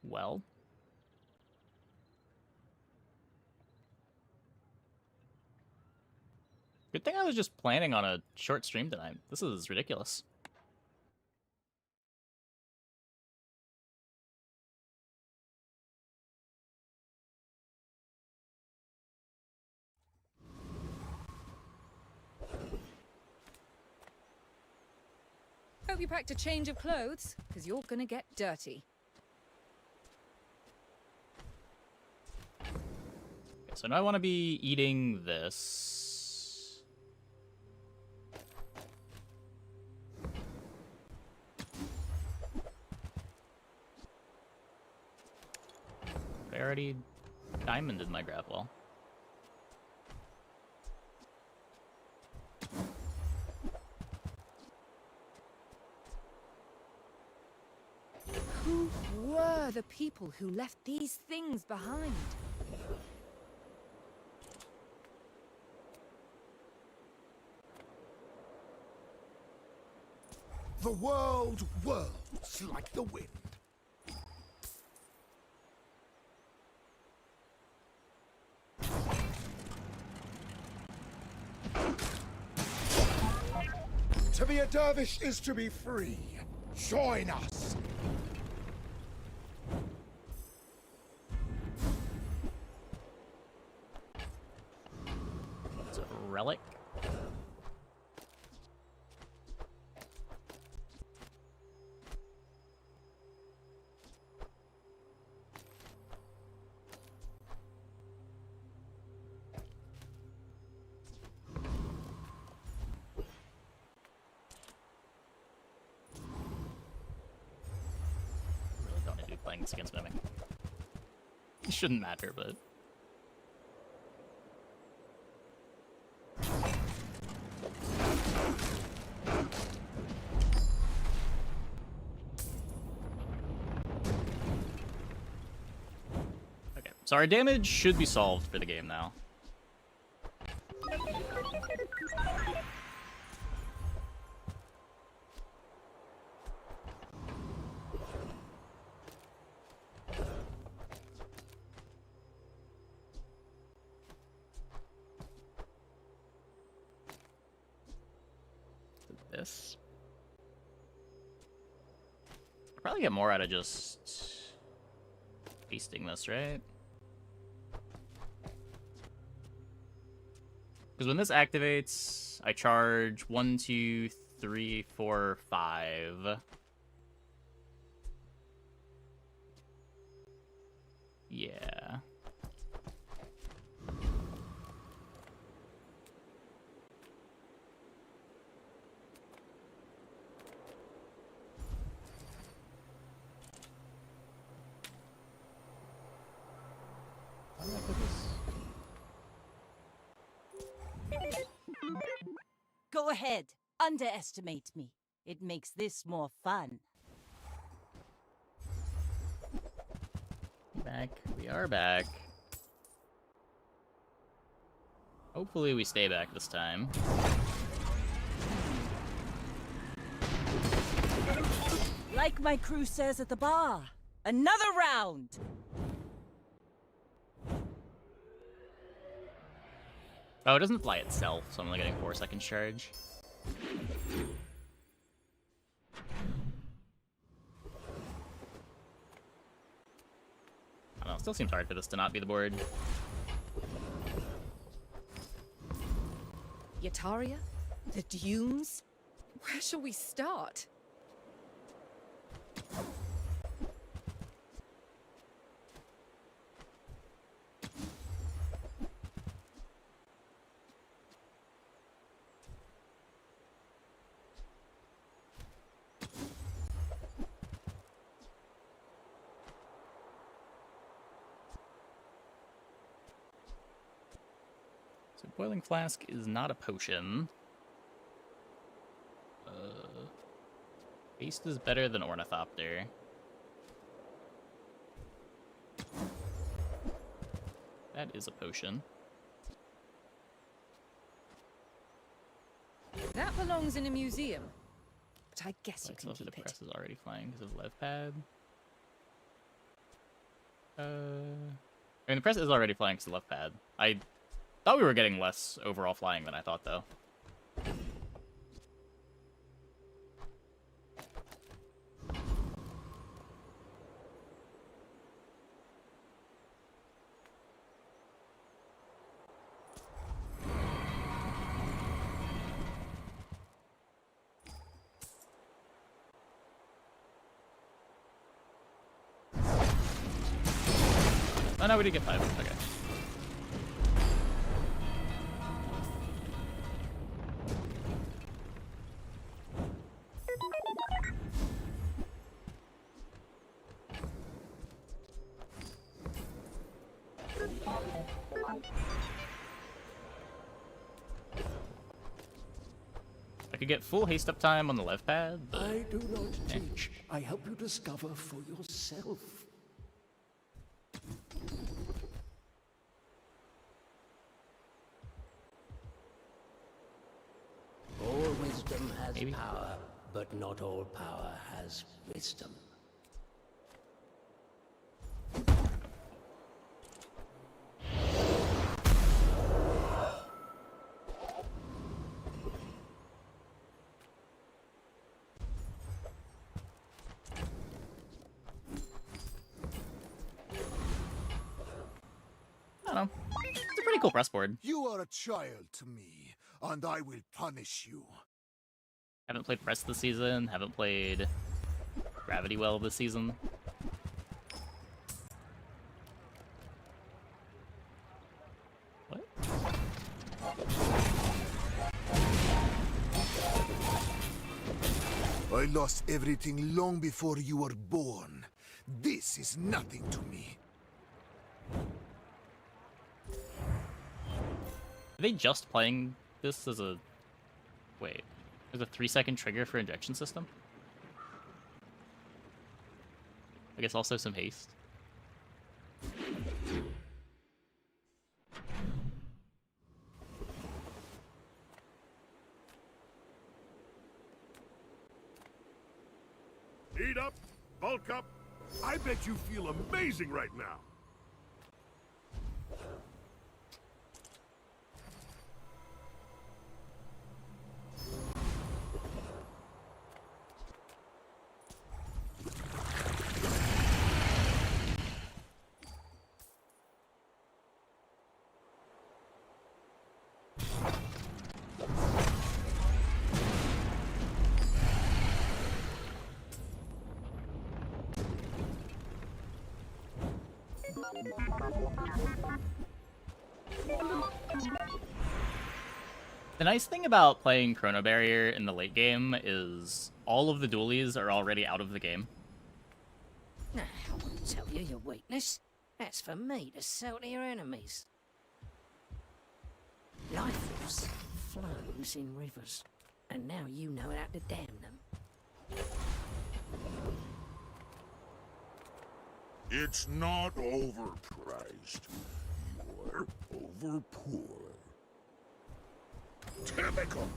Well. Good thing I was just planning on a short stream tonight. This is ridiculous. Hope you packed a change of clothes, because you're gonna get dirty. Okay, so now I want to be eating this. I already diamonded my grab wall. Who were the people who left these things behind? The world whirls like the wind. To be a dervish is to be free. Join us. It's a relic. Really don't need to be playing this against Mimic. It shouldn't matter, but... Okay, so our damage should be solved for the game now. This. I'll probably get more out of just pasting this, right? Because when this activates, I charge 1, 2, 3, 4, 5. Yeah. How did I put this? Go ahead. Underestimate me. It makes this more fun. Back. We are back. Hopefully we stay back this time. Like my crew says at the bar, another round! Oh, it doesn't fly itself, so I'm only getting 4 seconds charge. I don't know, it still seems hard for this to not be the board. Yataria? The dunes? Where shall we start? So Boiling Flask is not a potion. Haste is better than Ornithopter. That is a potion. That belongs in a museum. But I guess you Like, can most of keep the it. press is already flying because of Lev Pad. I mean, the press is already flying to the left pad. I thought we were getting less overall flying than I thought, though. Oh, no, we did get 5. Okay. I could get full haste up time on the left pad, but... I do not teach. I help you discover for yourself. All wisdom has Maybe. power, but not all power has wisdom. I don't know. It's a pretty cool press board. You are a child to me, and I will punish you. Haven't played press this season. Haven't played Gravity Well this season. What? I lost everything long before you were born. This is nothing to me. Are they just playing this as a... Wait. There's a 3-second trigger for injection system? I guess also some haste. Eat up, bulk up. I bet you feel amazing right now. The nice thing about playing Chrono Barrier in the late game is all of the dualies are already out of the game. Nah, I wouldn't tell you your weakness. That's for me to sell to your enemies. Life force flows in rivers, and now you know how to dam them. It's not overpriced. You're overpoor. Typical.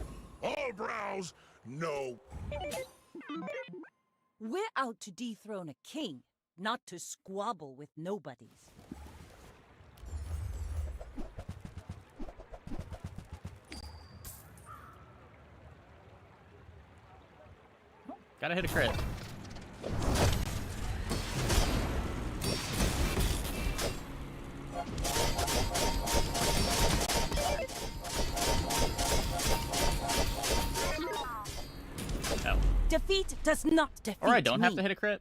All brows, no. We're out to dethrone a king, not to squabble with nobodies. Gotta hit a crit. Oh. Defeat does not defeat Or I don't have me. to hit a crit.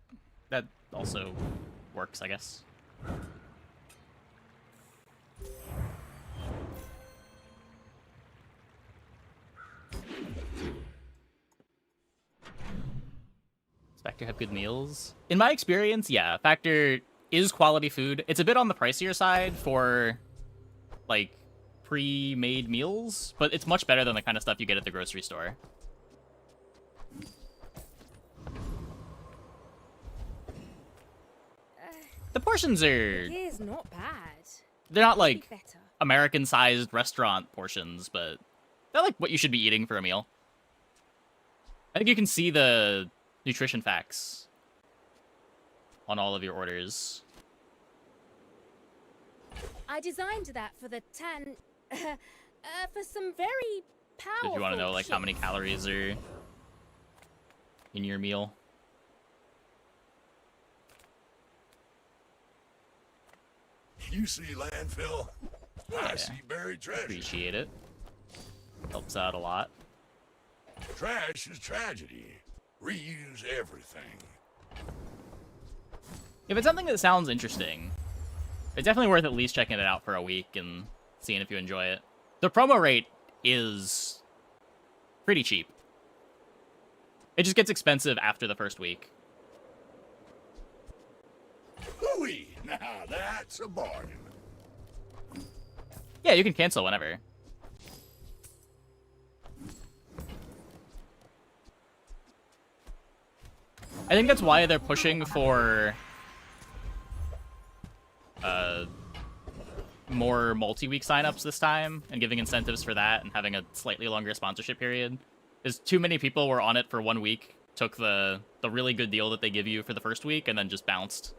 That also works, I guess. Factor have good meals? In my experience, yeah, Factor is quality food. It's a bit on the pricier side for, like, pre-made meals, but it's much better than the kind of stuff you get at the grocery store. The portions are... It is not bad. They're not, Could like, be better. American-sized restaurant portions, but they're, like, what you should be eating for a meal. I think you can see the nutrition facts on all of your orders. I designed that for the for some very powerful If you want to know like how chicks. many calories are in your meal. You see landfill? Yeah. I see buried treasure. Appreciate it. Helps out a lot. Trash is tragedy. Reuse everything. If it's something that sounds interesting, it's definitely worth at least checking it out for a week and seeing if you enjoy it. The promo rate is pretty cheap. It just gets expensive after the first week. Hooey! Now that's a bargain. Yeah, you can cancel whenever. I think that's why they're pushing for more multi-week signups this time and giving incentives for that and having a slightly longer sponsorship period. Because too many people were on it for 1 week, took the really good deal that they give you for the first week, and then just bounced.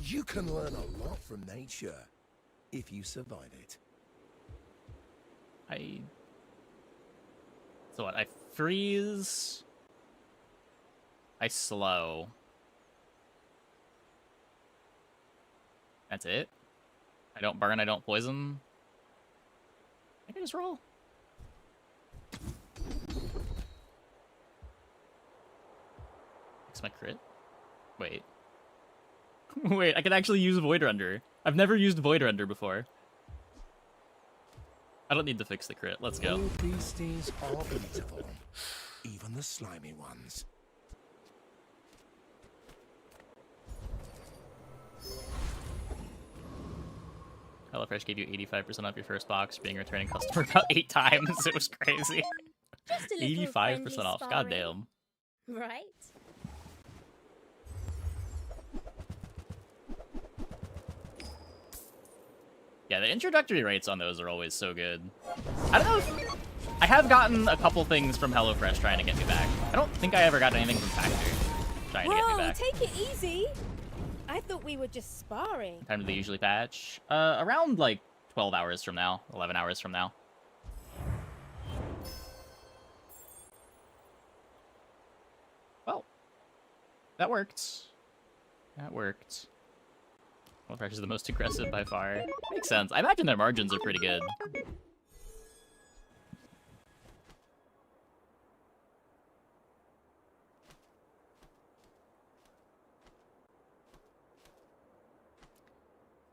You can learn a lot from nature if you survive it. So what? I freeze. I slow. That's it? I don't burn, I don't poison. I can just roll. Fix my crit. Wait. Wait, I can actually use Void Render. I've never used Void Render before. I don't need to fix the crit. Let's go. All beasties are eatable, even the slimy ones. HelloFresh gave you 85% off your first box, being a returning customer about 8 times. It was crazy. Just a little 85% friendly off. sparring. Goddamn. Right? Yeah, the introductory rates on those are always so good. I don't know if... I have gotten a couple things from HelloFresh trying to get me back. I don't think I ever got anything from Factor trying to get me Whoa, back. take it easy. I thought we were just sparring. What time do they usually patch? Around like 12 hours from now, 11 hours from now. Well, that worked. That worked. HelloFresh is the most aggressive by far. Makes sense. I imagine their margins are pretty good.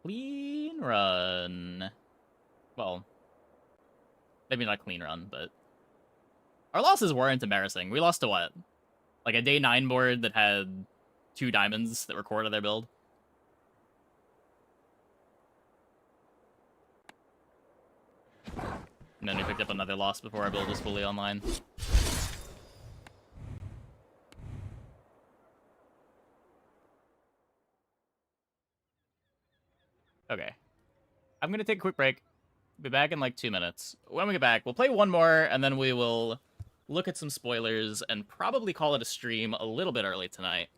Clean run. Well, maybe not clean run, but our losses weren't embarrassing. We lost to what? Like a day 9 board that had 2 diamonds that were core to their build. And then we picked up another loss before our build was fully online. Okay. I'm gonna take a quick break. Be back in like 2 minutes. When we get back, we'll play one more, and then we will look at some spoilers and probably call it a stream a little bit early tonight.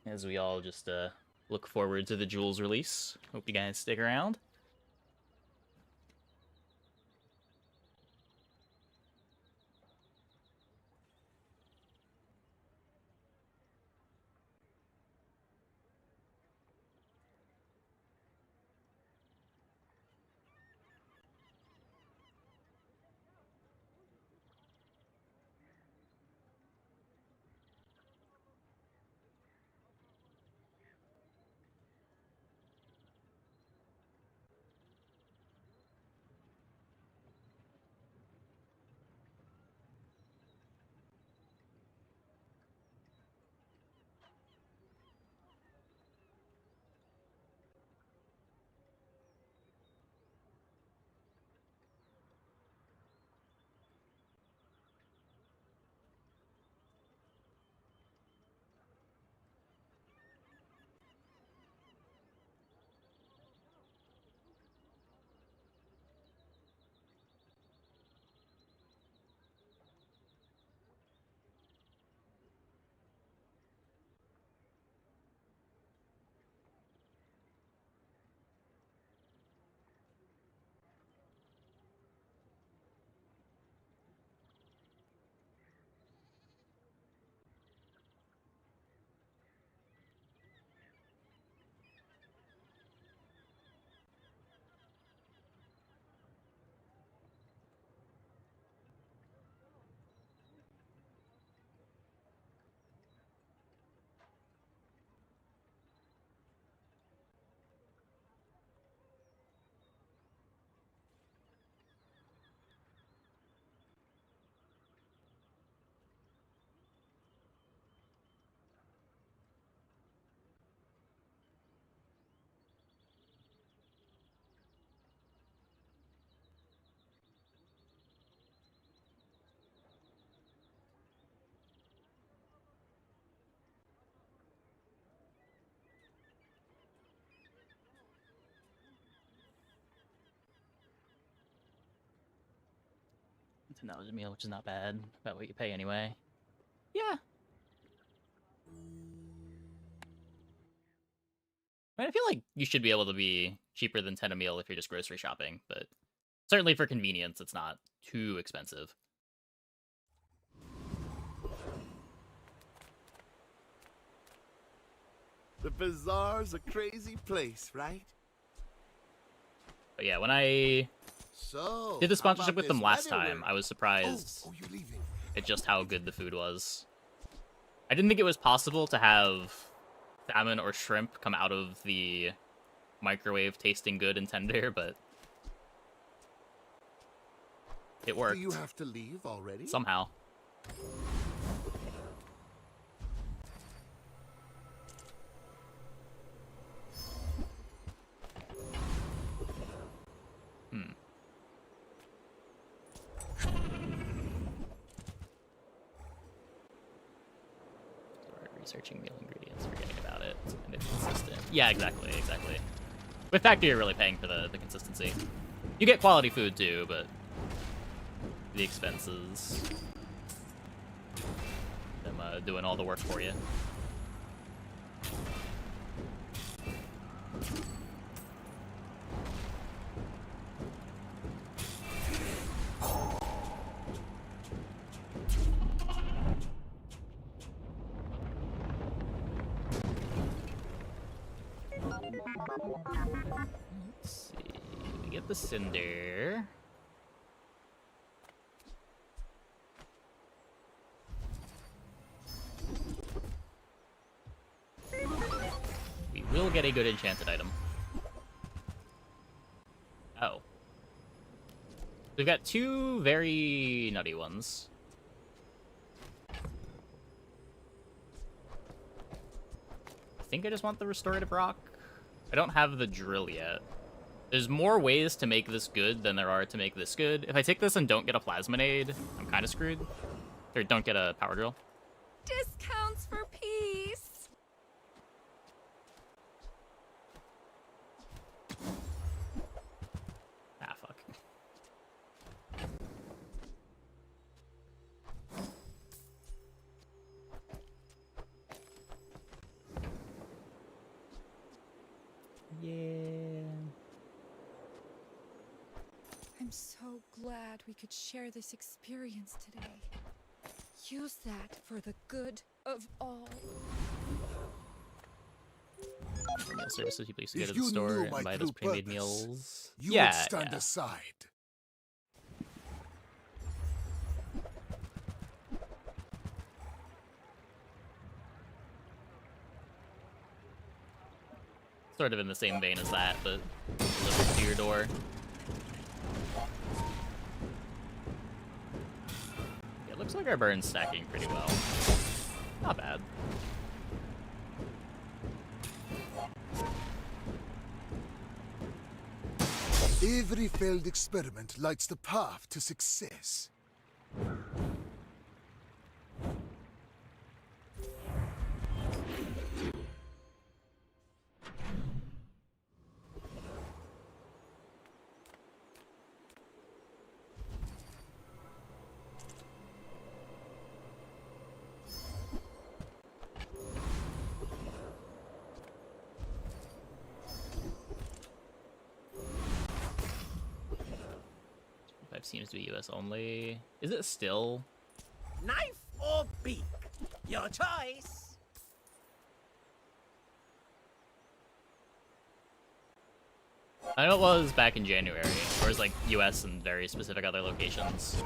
As we all just look forward to the Jewels release. Hope you guys stick around. $10 a meal, which is not bad. About what you pay anyway. Yeah. I mean, I feel like you should be able to be cheaper than 10 a meal if you're just grocery shopping, but certainly for convenience, it's not too expensive. The bazaar's a crazy place, right? But yeah, when I So, did the how sponsorship about with them this last weather time, we're- I was surprised Oh, you're leaving. at just how good the food was. I didn't think it was possible to have salmon or shrimp come out of the microwave tasting good and tender, but it worked Do you have to leave already? somehow. Researching meal ingredients, forgetting about it, and it's consistent. Yeah, exactly. With Factor, you're really paying for the consistency. You get quality food too, but the expenses, them doing all the work for you. Let's see. We get the cinder. We will get a good enchanted item. Oh. We've got two very nutty ones. I think I just want the restorative rock. I don't have the drill yet. There's more ways to make this good than there are to make this good. If I take this and don't get a plasminade, I'm kind of screwed. Or don't get a power drill. Discounts for peace. Ah, fuck. Yeah. I'm so glad we could share this experience today. Use that for the good of all. Meal services, people used to go If to the you store knew and my buy those true pre-made purpose, meals. You Yeah, would stand yeah. aside. Sort of in the same vein as that, but delivered to your door. Yeah, it looks like our burn's stacking pretty well. Not bad. Every failed experiment lights the path to success. Seems to be US only. Is it still? Knife or beak? Your choice. I know it was back in January, or it's like US and very specific other locations.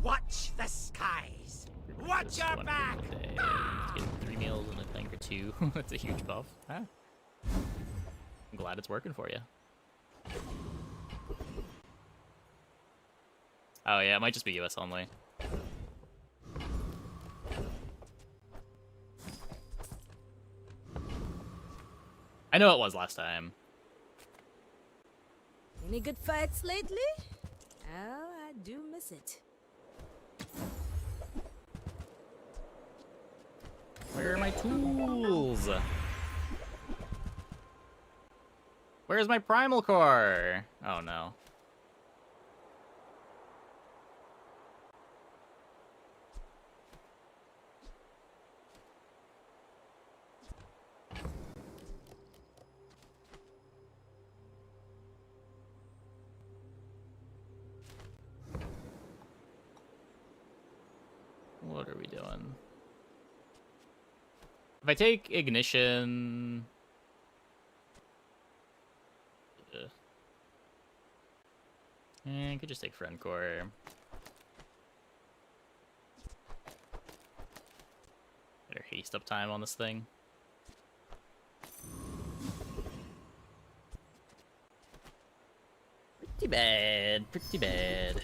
Watch the skies. Watch your back. Getting 3 meals and playing for 2. That's a huge buff. Huh? I'm glad it's working for you. Oh yeah, it might just be US only. I know it was last time. Any good fights lately? Oh, I do miss it. Where are my tools? Where's my primal core? Oh no. What are we doing? If I take ignition... I could just take friend core. Better haste up time on this thing. Pretty bad, pretty bad.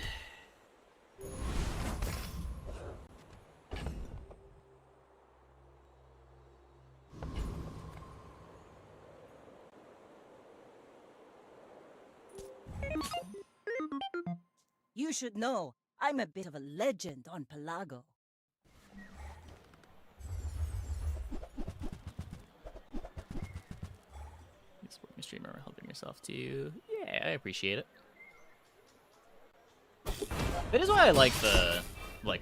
You should know, I'm a bit of a legend on Pelago. Supporting a streamer, helping yourself too. Yeah, I appreciate it. That is why I like the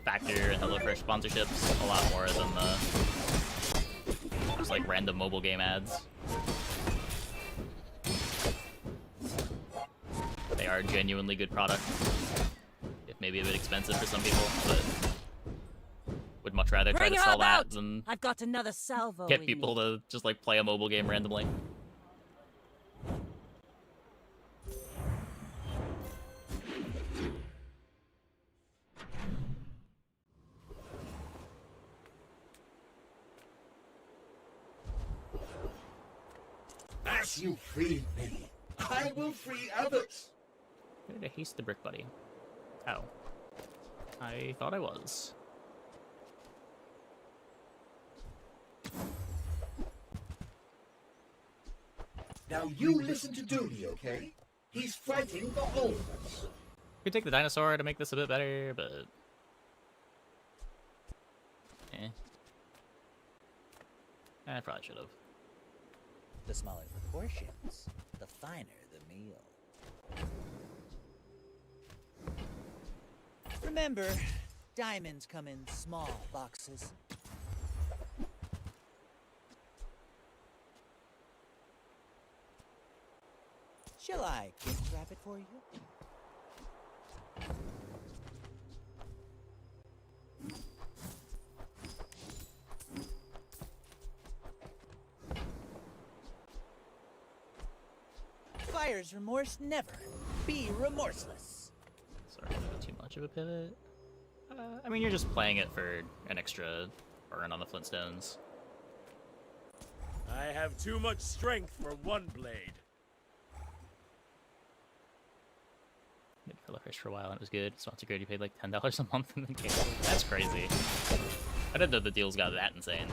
Factor and HelloFresh sponsorships a lot more than the just like random mobile game ads. They are genuinely good product. If maybe a bit expensive for some people, but would much rather try to sell that than I've got another salvo. get people to just like play a mobile game randomly. As you freed me, I will free others. Where did I haste the brick buddy? Oh. I thought I was. Now you listen to Dooley, okay? He's fighting for all of us. Could take the dinosaur to make this a bit better, but... eh. I probably should have. The smaller the portions, the finer the meal. Remember, diamonds come in small boxes. Shall I gift wrap it for you? Buyer's remorse never. Be remorseless. Sorry, too much of a pivot. I mean, you're just playing it for an extra burn on the Flintstones. I have too much strength for one blade. Did HelloFresh for a while and it was good. Sponsor Code, you paid like $10 a month and then canceled. That's crazy. I didn't know the deals got that insane.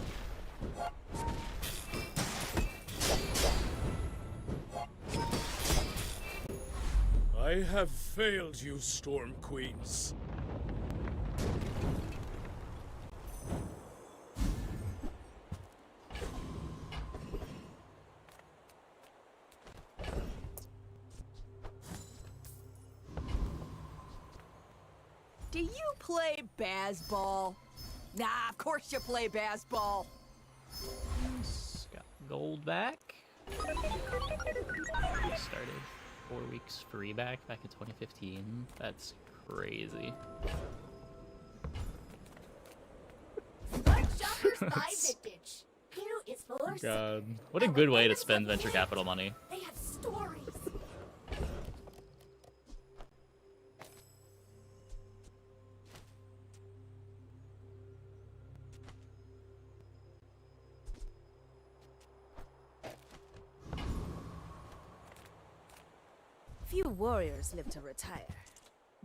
I have failed you, Storm Queens. Do you play Bazball? Nah, of course you play Bazball. Got gold back. Started 4 weeks free back in 2015. That's crazy. God, what a good way to spend venture capital money. They have stories. Few warriors live to retire.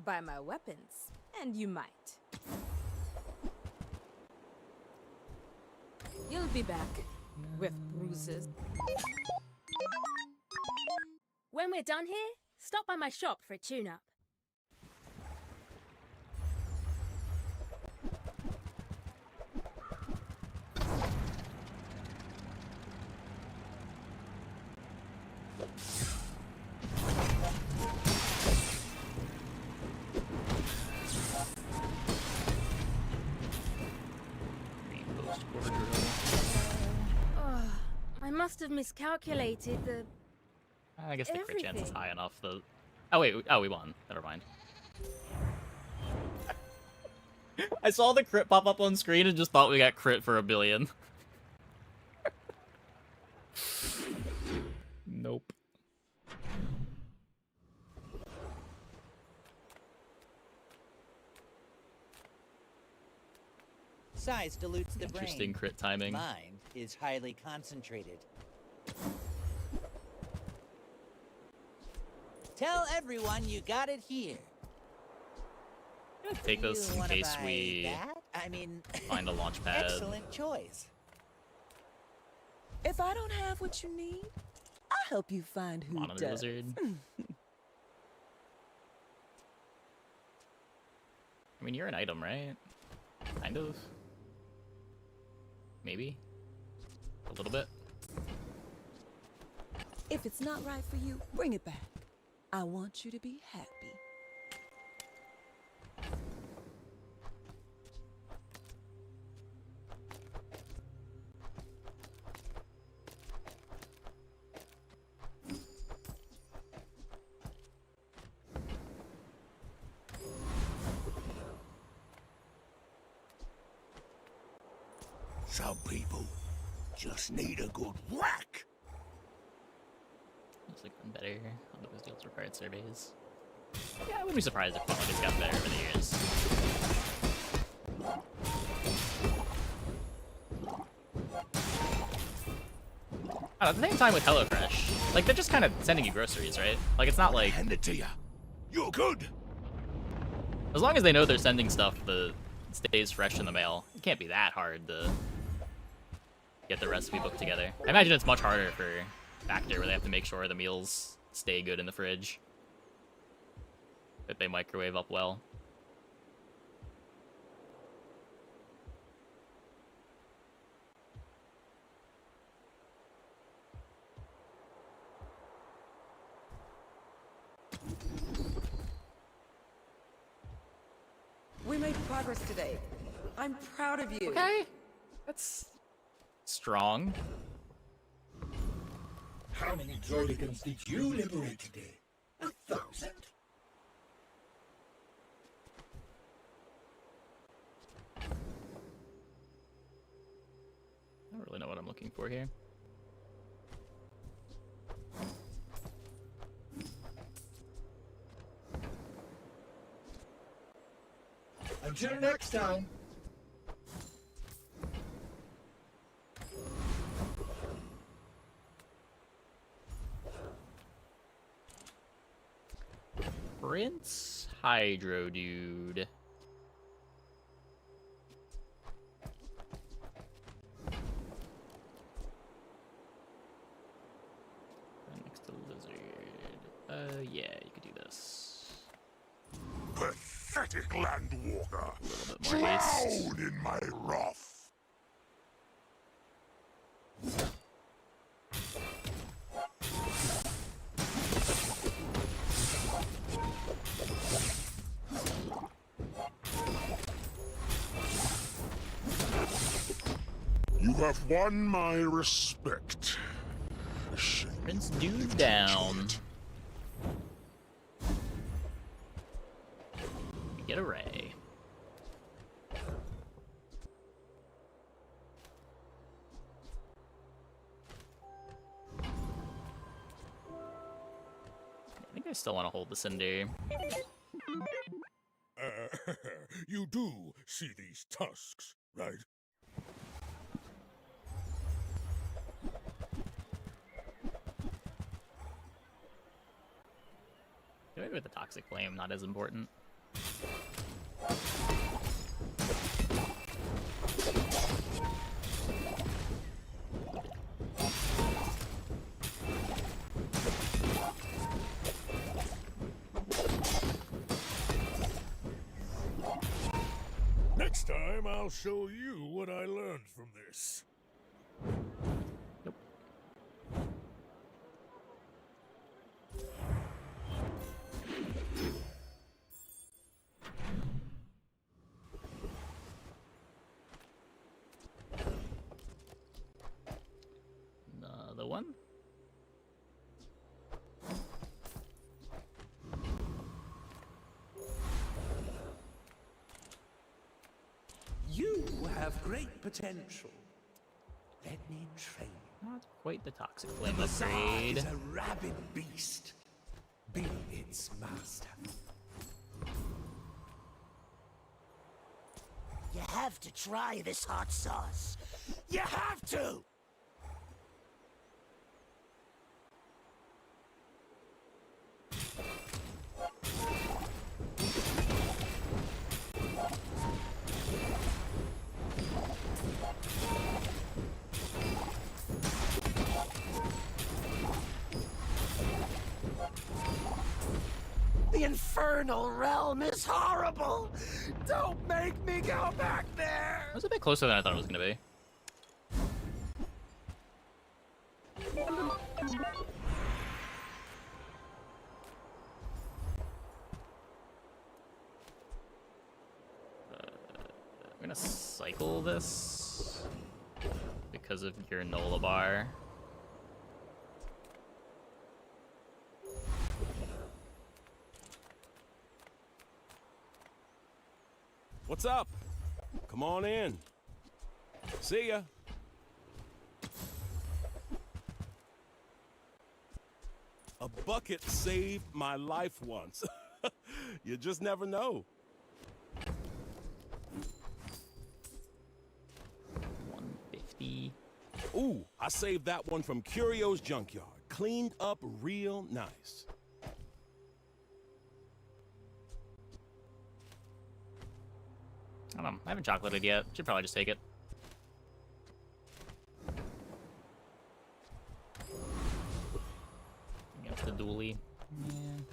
Buy my weapons, and you might. You'll be back with bruises. When we're done here, stop by my shop for a tune-up. I must have miscalculated the. I guess the crit chance is everything. high enough. The oh wait, oh we won. Never mind. I saw the crit pop up on screen and just thought we got crit for 1 billion. Nope. Size dilutes the brain. Interesting crit timing. Mind is highly concentrated. Tell everyone you got it here. Take this You in wanna case buy we that? I mean, find a launch pad. excellent choice. If I don't have what you need, I'll help you find who Monitor does. lizard. I mean, you're an item, right? Kind of. Maybe. A little bit. If it's not right for you, bring it back. I want you to be happy. Some people just need a good whack. Looks like I'm better on those deals required surveys. Yeah, I wouldn't be surprised if quality's gotten better over the years. At the same time with HelloFresh, like they're just kind of sending you groceries, right? Like it's not like Hand it to you. You're good. as long as they know they're sending stuff that stays fresh in the mail, it can't be that hard to get the recipe book together. I imagine it's much harder for Factor, where they have to make sure the meals stay good in the fridge, that they microwave up well. We made progress today. I'm proud of you. Okay, that's strong. How many droidicans did you liberate today? 1,000? I don't really know what I'm looking for here. Until next time. Prince Hydro Dude. Right next to Lizard. Yeah, you could do this. Pathetic landwalker. A little bit more haste. Drown in my wrath. You have won my respect. Shame Prince you Dude lived to down. enjoy it. Get a ray. I think I still want to hold the Cinder. You do see these tusks, right? Maybe with the Toxic Flame, not as important. Next time, I'll show you what I learned from this. Nope. have great potential. Let me train you. Not quite the toxic flame The Bazaar upgrade. is a rabid beast. Be its master. You have to try this hot sauce. You have to! The infernal realm is horrible! Don't make me go back there! That was a bit closer than I thought it was gonna be. I'm gonna cycle this because of your Nola bar. What's up? Come on in. See ya. A bucket saved my life once. You just never know. 150. Ooh, I saved that one from Curio's Junkyard. Cleaned up real nice. I don't know. I haven't chocolated yet. Should probably just take it. Against the dually. Yeah.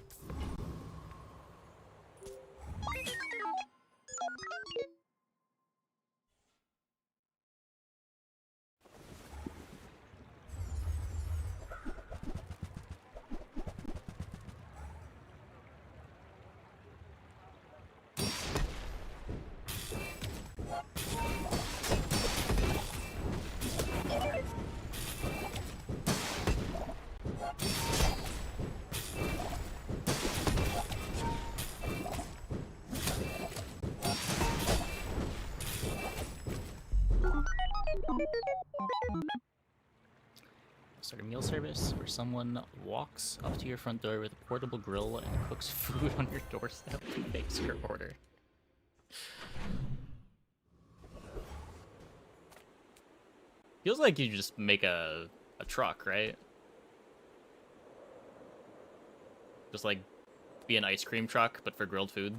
Start a meal service where someone walks up to your front door with a portable grill and cooks food on your doorstep and makes your order. Feels like you just make a truck, right? Just like be an ice cream truck, but for grilled food.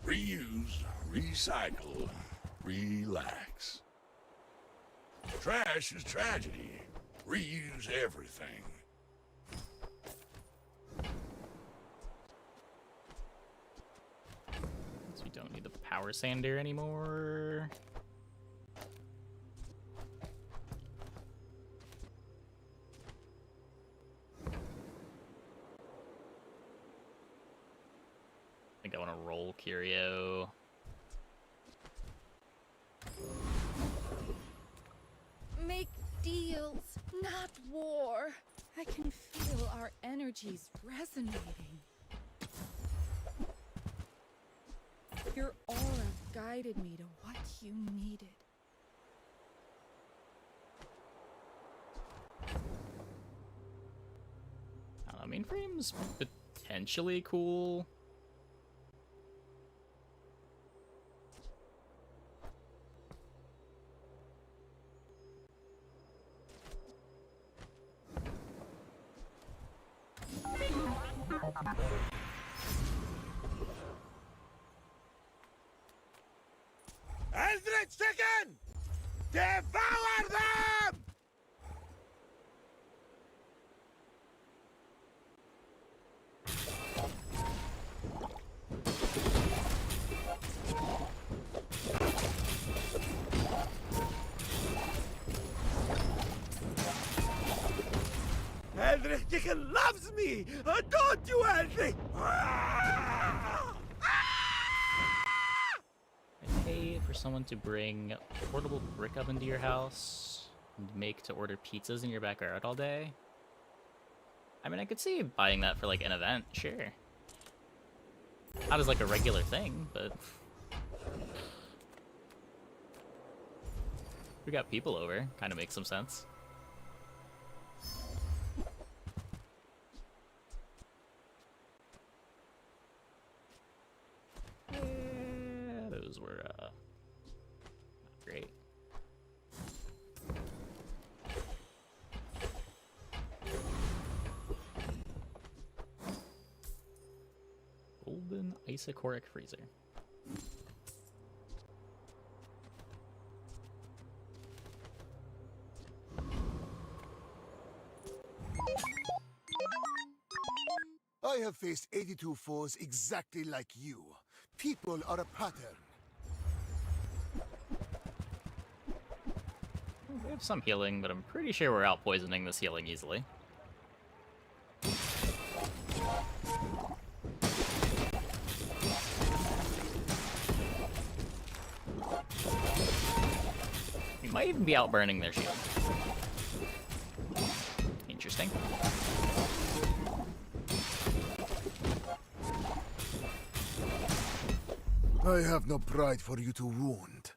Reuse, recycle, relax. Trash is tragedy. Reuse everything. So we don't need the power sander anymore. I think I want to roll Curio. Make deals, not war. I can feel our energies resonating. Your aura guided me to what you needed. I don't know, mainframe's potentially cool. Eldritch Chicken! Devour them! Eldritch Chicken loves me! Don't you, Eldritch! Pay for someone to bring a portable brick oven to your house and make to order pizzas in your backyard all day. I mean, I could see buying that for like an event, sure. Not as like a regular thing, but we got people over. Kind of makes some sense. Yeah, those were not great. Golden Isocoric Freezer. I have faced 82 foes exactly like you. People are a pattern. We have some healing, but I'm pretty sure we're out poisoning this healing easily. We might even be out burning their shield. Interesting. I have no pride for you to wound.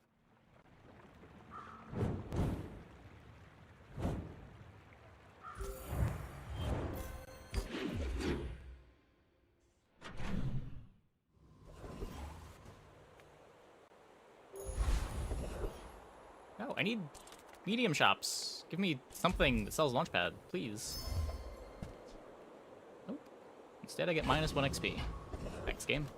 No, I need medium shops. Give me something that sells Launchpad, please. Nope. Instead, I get -1 XP. Next game.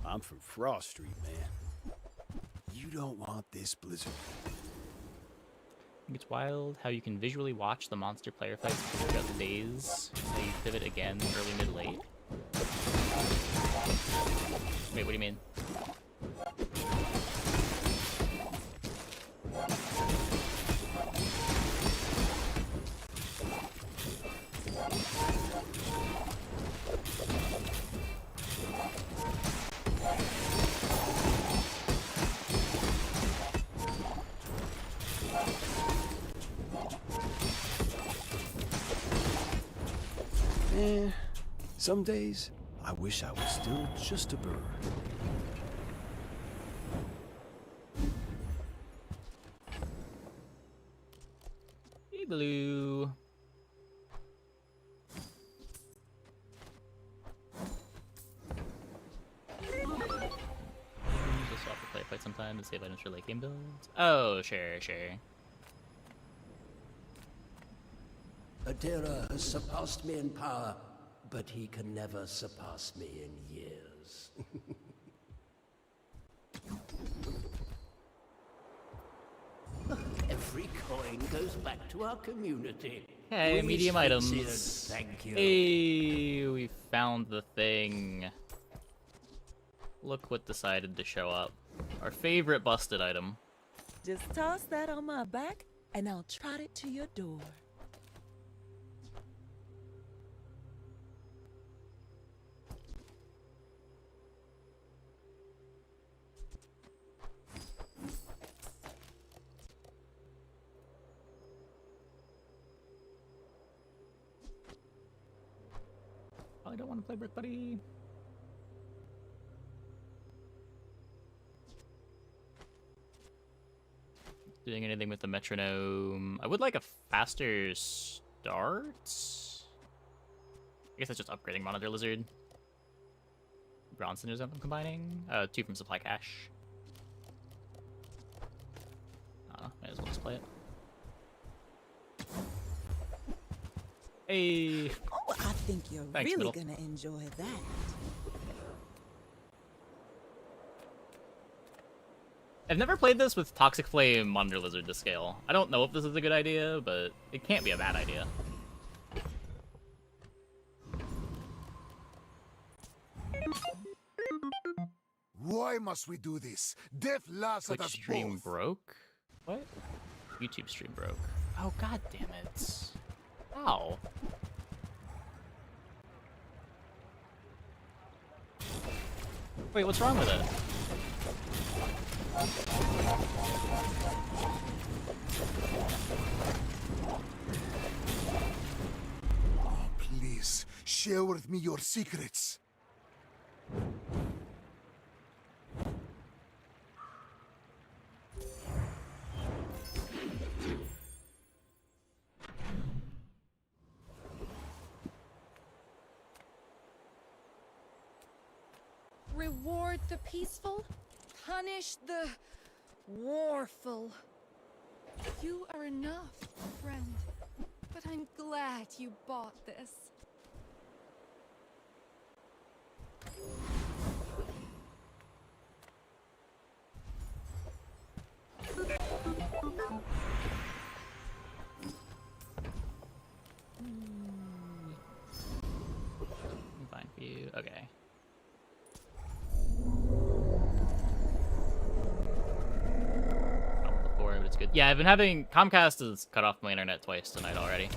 I'm from Frost Street, man. You don't want this blizzard. It's wild how you can visually watch the monster player fights throughout the days. How you pivot again, early, mid, late. Wait, what do you mean? Some days, I wish I was still just a bird. Hey, Blue. Just swap the player fight sometime to save items for late game builds. Oh, sure, sure. Adira has surpassed me in power, but he can never surpass me in years. Every coin goes back to our community. Hey, We medium wish items. sincere thank you. Hey, we found the thing. Look what decided to show up. Our favorite busted item. Just toss that on my back, and I'll trot it to your door. I don't want to play Brick Buddy. Doing anything with the metronome. I would like a faster start. I guess that's just upgrading Monitor Lizard. Bronson is what I'm combining. 2 from Supply Cache. Might as well just play it. Hey! Oh, I think you're Thanks, really middle. gonna enjoy that. I've never played this with Toxic Flame Monitor Lizard to scale. I don't know if this is a good idea, but it can't be a bad idea. Why must we do this? Death laughs at Twitch us stream both. broke? What? YouTube stream broke. Oh, god damn it. Ow. Wait, what's wrong with it? share with me your secrets. Reward the peaceful, punish the warful. You are enough, friend. But I'm glad you bought this. Fine for you. Okay. Before, but it's good. Yeah, I've been having Comcast has cut off my internet twice tonight already.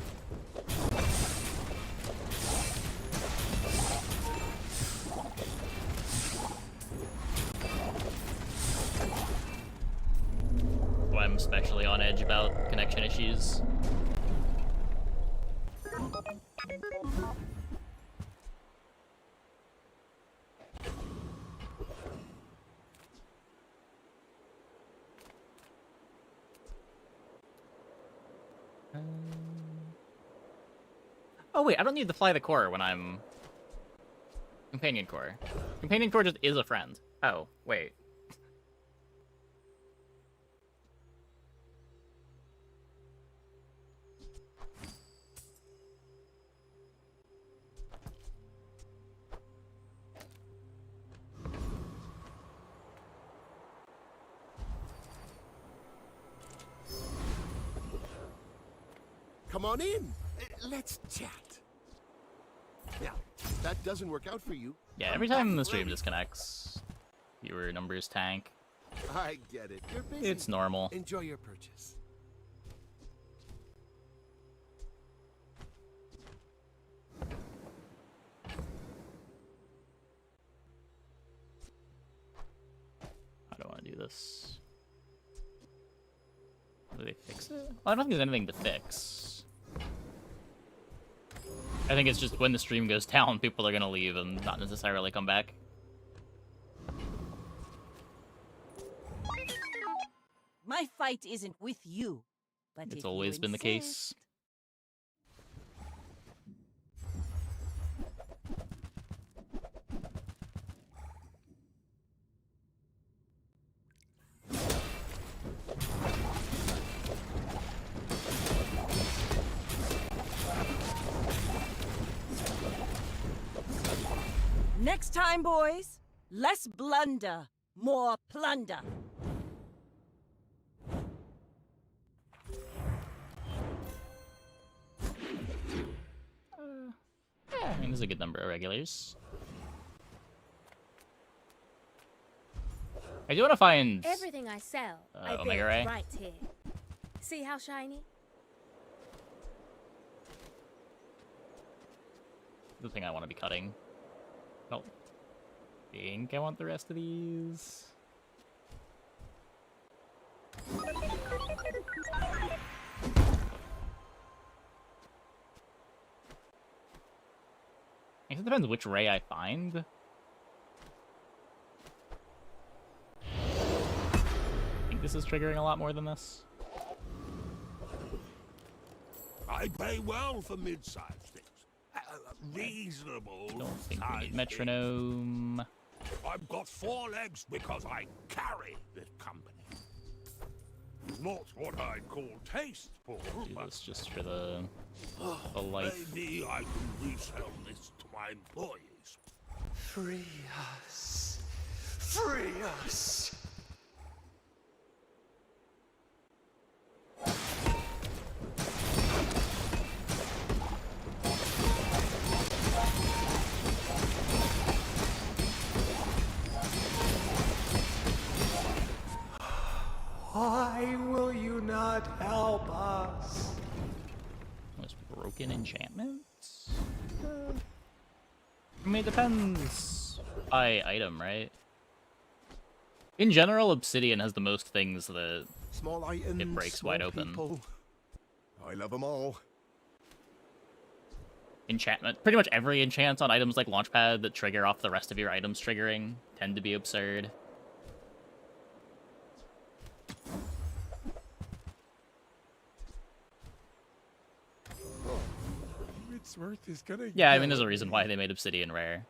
So I'm especially on edge about connection issues. Oh wait, I don't need to fly the core when I'm companion core. Companion core just is a friend. Oh, wait. Come on in. Let's chat. Now, if that doesn't work out for you. Yeah, every time the stream disconnects, viewer numbers tank. I get it. You're busy. It's normal. Enjoy your purchase. I don't want to do this. Do they fix it? Well, I don't think there's anything to fix. I think it's just when the stream goes down, people are gonna leave and not necessarily come back. My fight isn't with you, but It's always been the case. Next time, boys, less blunder, more plunder. Yeah, I mean, there's a good number of regulars. I do want to find Everything I sell, I Omega build Ray. right here. See how shiny? The thing I want to be cutting. I don't think I want the rest of these. I guess it depends which ray I find. I think this is triggering a lot more than this. I pay well for mid-sized things. Reasonable. Don't think we need metronome. I've got 4 legs because I carry this company. Not what I'd call tasteful, Do but this just for the life. maybe I can resell this to my employees. Free us. Free us. Why will you not help us? Most broken enchantments? I mean, it depends by item, right? In general, Obsidian has the most things that Small items, it breaks small wide open. people. I love them all. enchantment. Pretty much every enchant on items like Launchpad that trigger off the rest of your items triggering tend to be absurd. Witsworth is gonna. Yeah, I mean, there's a reason why they made Obsidian rare.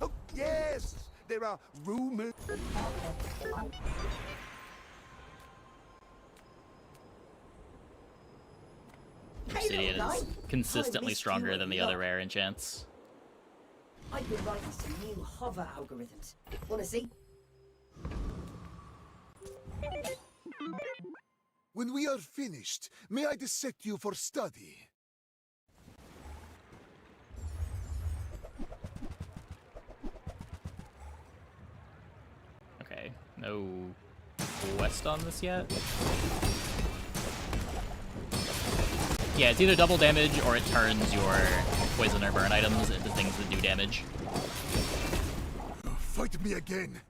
Oh yes, there are rumors. Obsidian is consistently stronger than the other rare enchants. I've been writing some new hover algorithms. Wanna see? When we are finished, may I dissect you for study? Okay, no quest on this yet. Yeah, it's either double damage or it turns your poison or burn items into things that do damage. Fight me again.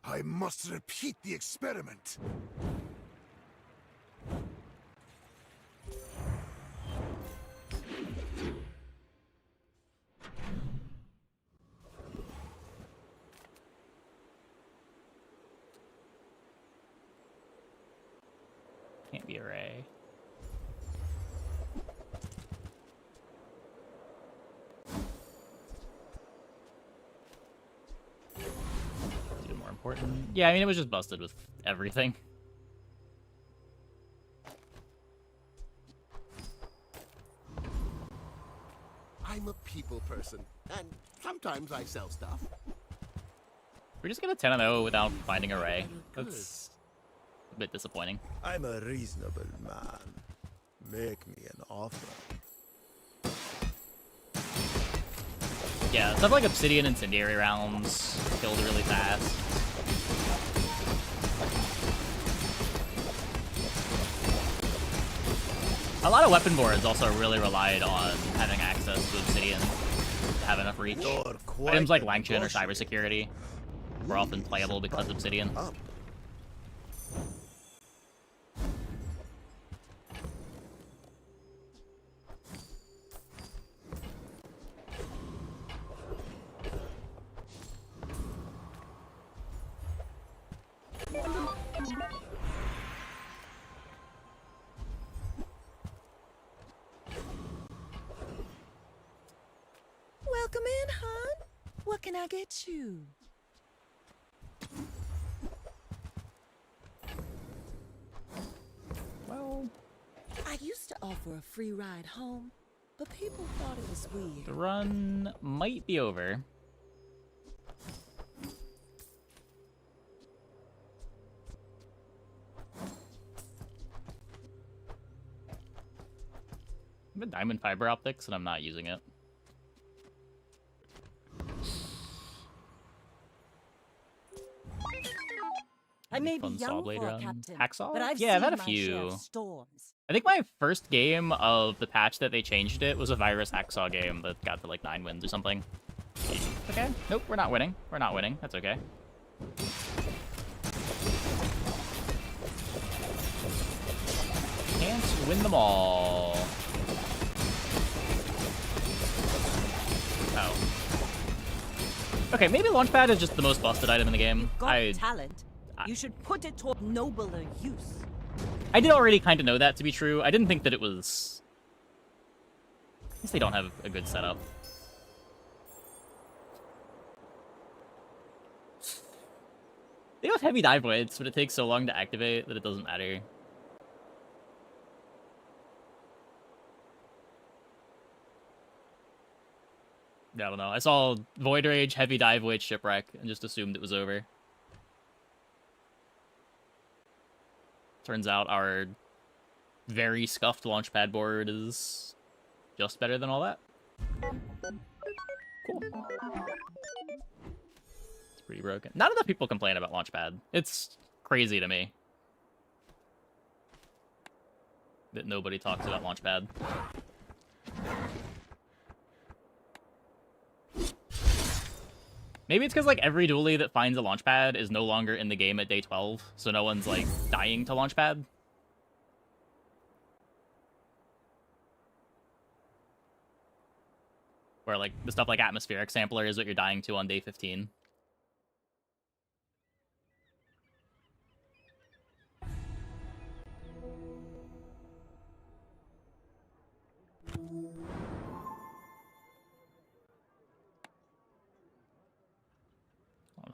I must repeat the experiment. Can't be a ray. Even more important. Yeah, I mean, it was just busted with everything. I'm a people person, and sometimes I sell stuff. We're just gonna 10-0 without finding a ray. That's a bit disappointing. I'm a reasonable man. Make me an offer. Yeah, stuff like Obsidian Incendiary rounds killed really fast. A lot of weapon boards also really relied on having access to Obsidian to have enough reach. Items like Langchin or Cybersecurity were often playable because of Obsidian. Welcome in, hon. What can I get you? Well, I used to offer a free ride home, but people thought it was weird. the run might be over. I have a diamond fiber optics and I'm not using it. I may be Fun saw young blade for a run. captain, Hacksaw? but I've Yeah, I've seen had a my share few. of storms. I think my first game of the patch that they changed it was a Virus Hacksaw game that got to like 9 wins or something. Okay, nope, we're not winning. We're not winning. That's okay. Can't win them all. Oh. Okay, maybe Launchpad is just the most busted item in the game. You've got talent. You should put it toward nobler use. I did already kind of know that to be true. I didn't think that it was... I guess they don't have a good setup. They have heavy dive weights, but it takes so long to activate that it doesn't matter. I don't know. I saw Void Rage, Heavy Dive Weight, Shipwreck, and just assumed it was over. Turns out our very scuffed Launchpad board is just better than all that. Cool. It's pretty broken. Not enough people complain about Launchpad. It's crazy to me that nobody talks about Launchpad. Maybe it's because, like, every duelie that finds a Launchpad is no longer in the game at day 12, so no one's, like, dying to Launchpad. Where, like, the stuff like Atmospheric Sampler is what you're dying to on day 15.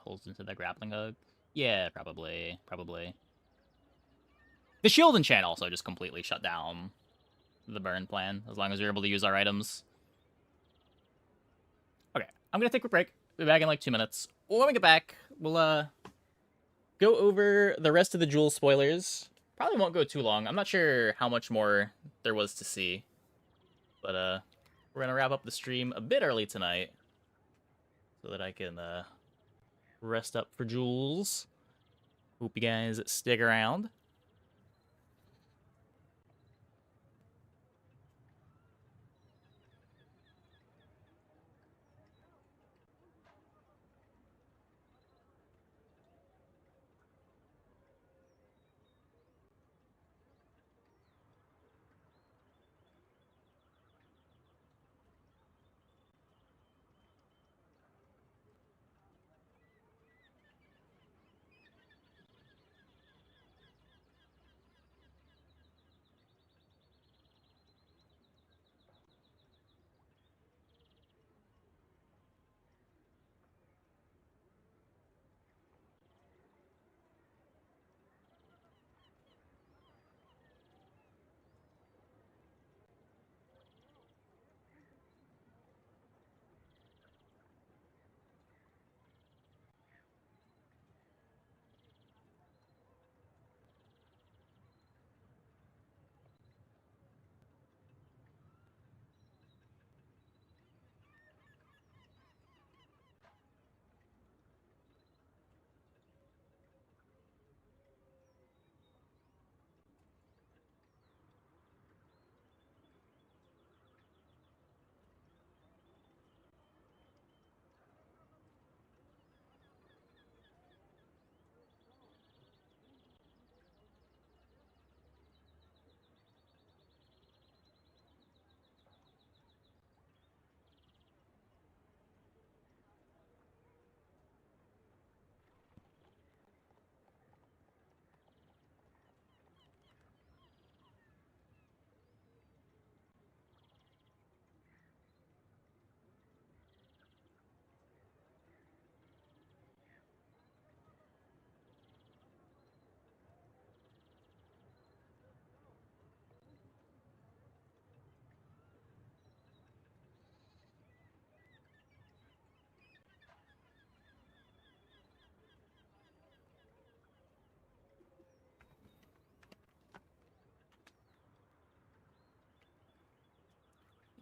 Holds into the grappling hook. Yeah, probably. The shield enchant also just completely shut down the burn plan, as long as you're able to use our items. Okay, I'm gonna take a break. Be back in like 2 minutes. When we get back, we'll go over the rest of the Jewel spoilers. Probably won't go too long. I'm not sure how much more there was to see. But we're gonna wrap up the stream a bit early tonight, so that I can rest up for Jewels. Hope you guys stick around.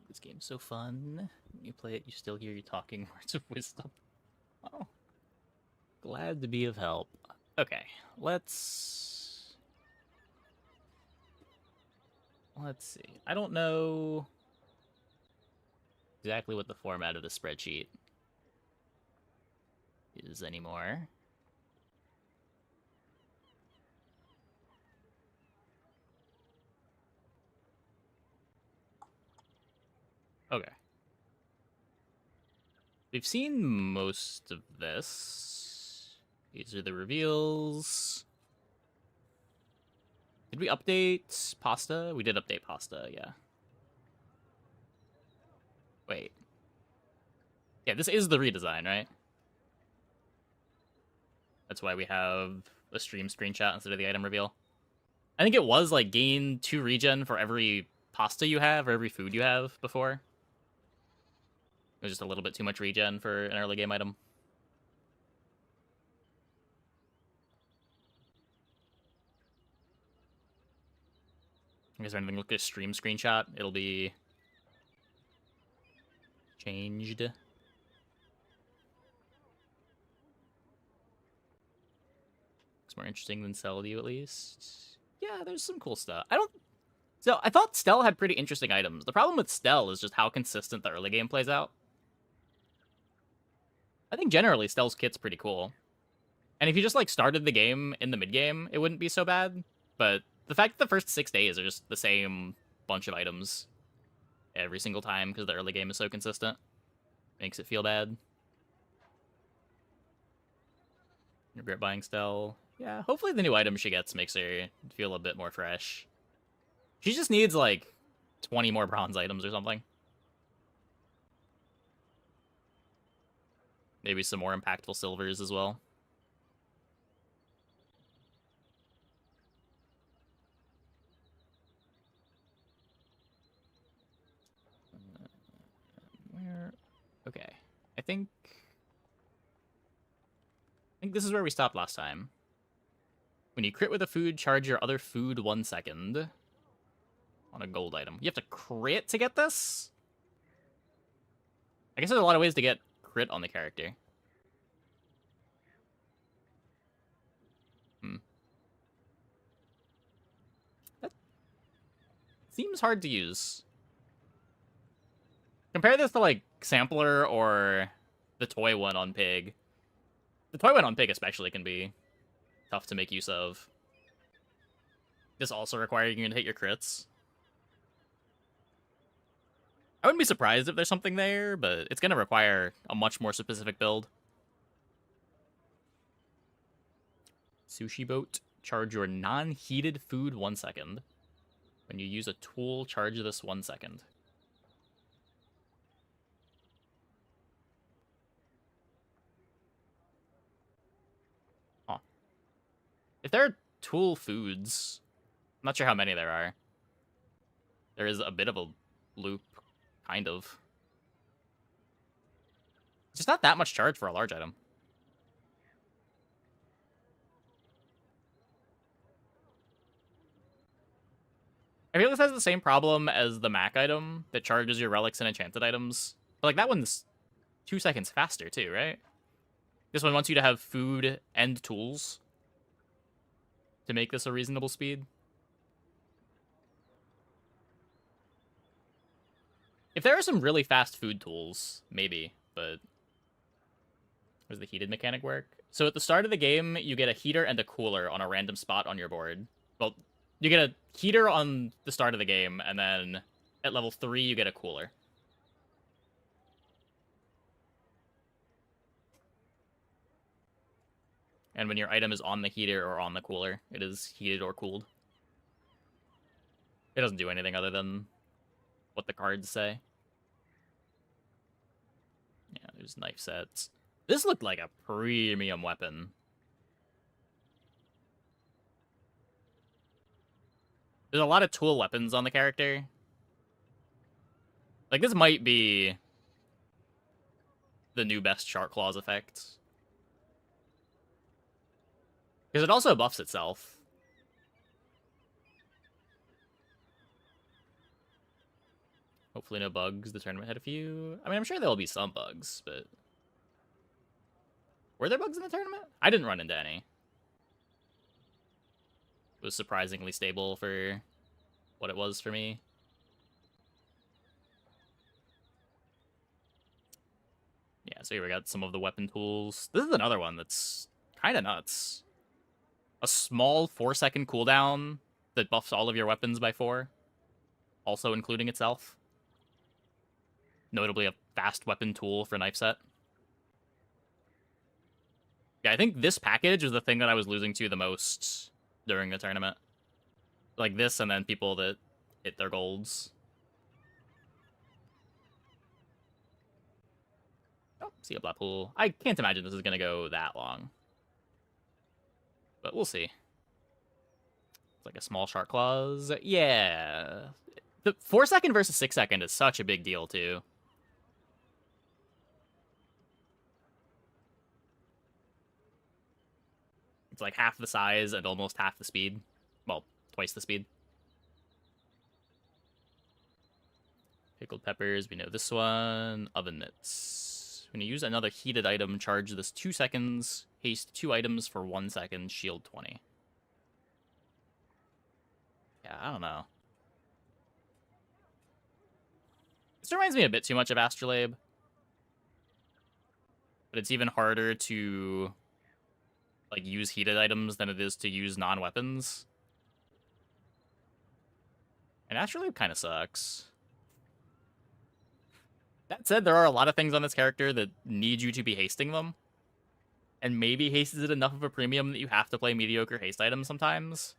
This game's so fun. When you play it, you still hear you talking words of wisdom. Oh. Glad to be of help. Okay, let's see. I don't know exactly what the format of the spreadsheet is anymore. Okay. We've seen most of this. These are the reveals. Did we update Pasta? We did update Pasta, yeah. Wait. Yeah, this is the redesign, right? That's why we have a stream screenshot instead of the item reveal. I think it was like gain 2 regen for every pasta you have or every food you have before. It was just a little bit too much regen for an early game item. I guess if anything, look at a stream screenshot, it'll be changed. It's more interesting than Celdio, at least. Yeah, there's some cool stuff. So, I thought Stell had pretty interesting items. The problem with Stell is just how consistent the early game plays out. I think generally Stell's kit's pretty cool. And if you just, like, started the game in the mid-game, it wouldn't be so bad. But the fact that the first 6 days are just the same bunch of items every single time because the early game is so consistent. Makes it feel bad. Regret buying Stell. Yeah, hopefully the new item she gets makes her feel a bit more fresh. She just needs, like, 20 more bronze items or something. Maybe some more impactful silvers as well. Where? Okay. I think this is where we stopped last time. When you crit with a food, charge your other food 1 second on a gold item. You have to crit to get this? I guess there's a lot of ways to get crit on the character. That seems hard to use. Compare this to, like, Sampler or the toy one on Pig. The toy one on Pig especially can be tough to make use of. This also requires you to hit your crits. I wouldn't be surprised if there's something there, but it's going to require a much more specific build. Sushi Boat. Charge your non-heated food 1 second. When you use a tool, charge this 1 second. Huh. If there are tool foods, I'm not sure how many there are. There is a bit of a loop, kind of. It's just not that much charge for a large item. I feel this has the same problem as the Mac item that charges your relics and enchanted items. But, like, that one's 2 seconds faster, too, right? This one wants you to have food and tools to make this a reasonable speed. If there are some really fast food tools, maybe, but does the heated mechanic work? So at the start of the game, you get a heater and a cooler on a random spot on your board. Well, you get a heater on the start of the game, and then at level 3, you get a cooler. And when your item is on the heater or on the cooler, it is heated or cooled. It doesn't do anything other than what the cards say. Yeah, there's knife sets. This looked like a premium weapon. There's a lot of tool weapons on the character. Like, this might be the new best Shark Claws effect. Because it also buffs itself. Hopefully no bugs. The tournament had a few. I mean, I'm sure there will be some bugs, but... Were there bugs in the tournament? I didn't run into any. It was surprisingly stable for what it was for me. Yeah, so here we got some of the weapon tools. This is another one that's kind of nuts. A small 4-second cooldown that buffs all of your weapons by 4. Also including itself. Notably a fast weapon tool for knife set. Yeah, I think this package was the thing that I was losing to the most during the tournament. Like this, and then people that hit their golds. Oh, see a black pool. I can't imagine this is going to go that long. But we'll see. It's like a small Shark Claws. Yeah. The 4-second versus 6-second is such a big deal, too. It's like half the size and almost half the speed. Well, twice the speed. Pickled peppers, we know this one. Oven mitts. When you use another heated item, charge this 2 seconds. Haste 2 items for 1 second. Shield 20. Yeah, I don't know. This reminds me a bit too much of Astrolabe. But it's even harder to... like, use heated items than it is to use non-weapons. And Astrolabe kind of sucks. That said, there are a lot of things on this character that need you to be hasting them. And maybe haste is enough of a premium that you have to play mediocre haste items sometimes.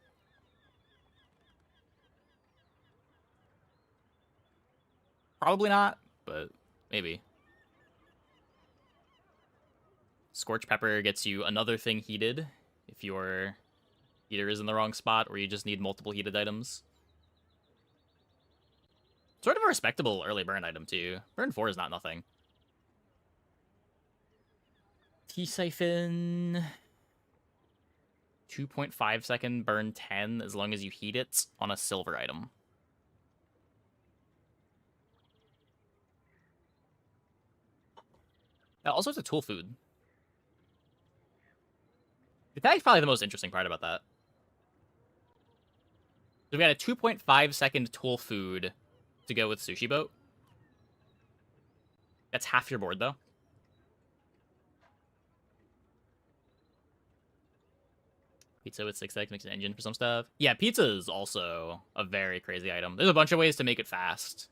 Probably not, but maybe. Scorch Pepper gets you another thing heated if your heater is in the wrong spot or you just need multiple heated items. Sort of a respectable early burn item, too. Burn 4 is not nothing. T-Siphon... 2.5 second burn 10 as long as you heat it on a silver item. Also, it's a tool food. The tag's probably the most interesting part about that. So we got a 2.5 second tool food to go with Sushi Boat. That's half your board, though. Pizza with 6 eggs makes an engine for some stuff. Yeah, pizza is also a very crazy item. There's a bunch of ways to make it fast.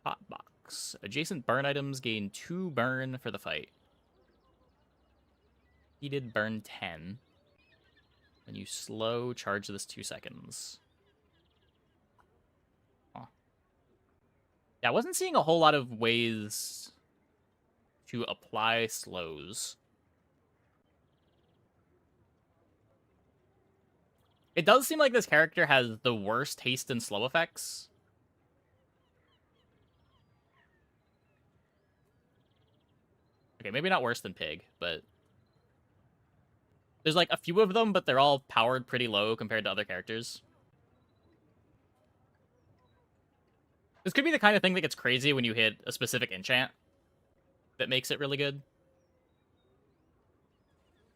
Hot box. Adjacent burn items gain 2 burn for the fight. Heated burn 10. And you slow charge this 2 seconds. Huh. Yeah, I wasn't seeing a whole lot of ways to apply slows. It does seem like this character has the worst haste and slow effects. Okay, maybe not worse than Pig, but there's like a few of them, but they're all powered pretty low compared to other characters. This could be the kind of thing that gets crazy when you hit a specific enchant that makes it really good.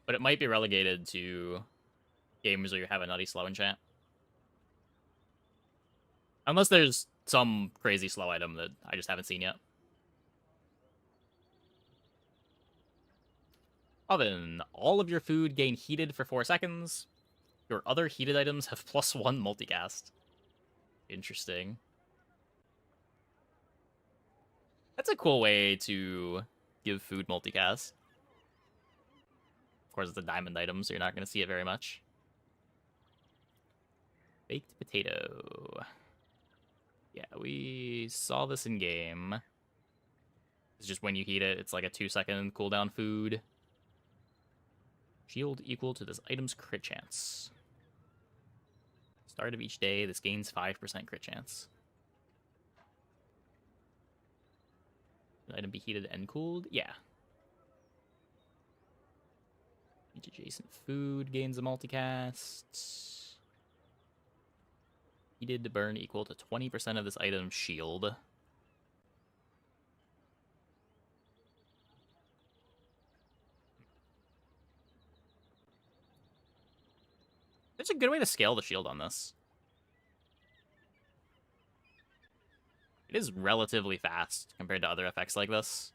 But it might be relegated to games where you have a nutty slow enchant. Unless there's some crazy slow item that I just haven't seen yet. Oven. All of your food gain heated for 4 seconds. Your other heated items have +1 multicast. Interesting. That's a cool way to give food multicast. Of course, it's a diamond item, so you're not going to see it very much. Baked potato. Yeah, we saw this in game. It's just when you heat it, it's like a 2-second cooldown food. Shield equal to this item's crit chance. Start of each day, this gains 5% crit chance. Can the item be heated and cooled? Yeah. Each adjacent food gains a multicast. Heated to burn equal to 20% of this item's shield. There's a good way to scale the shield on this. It is relatively fast compared to other effects like this.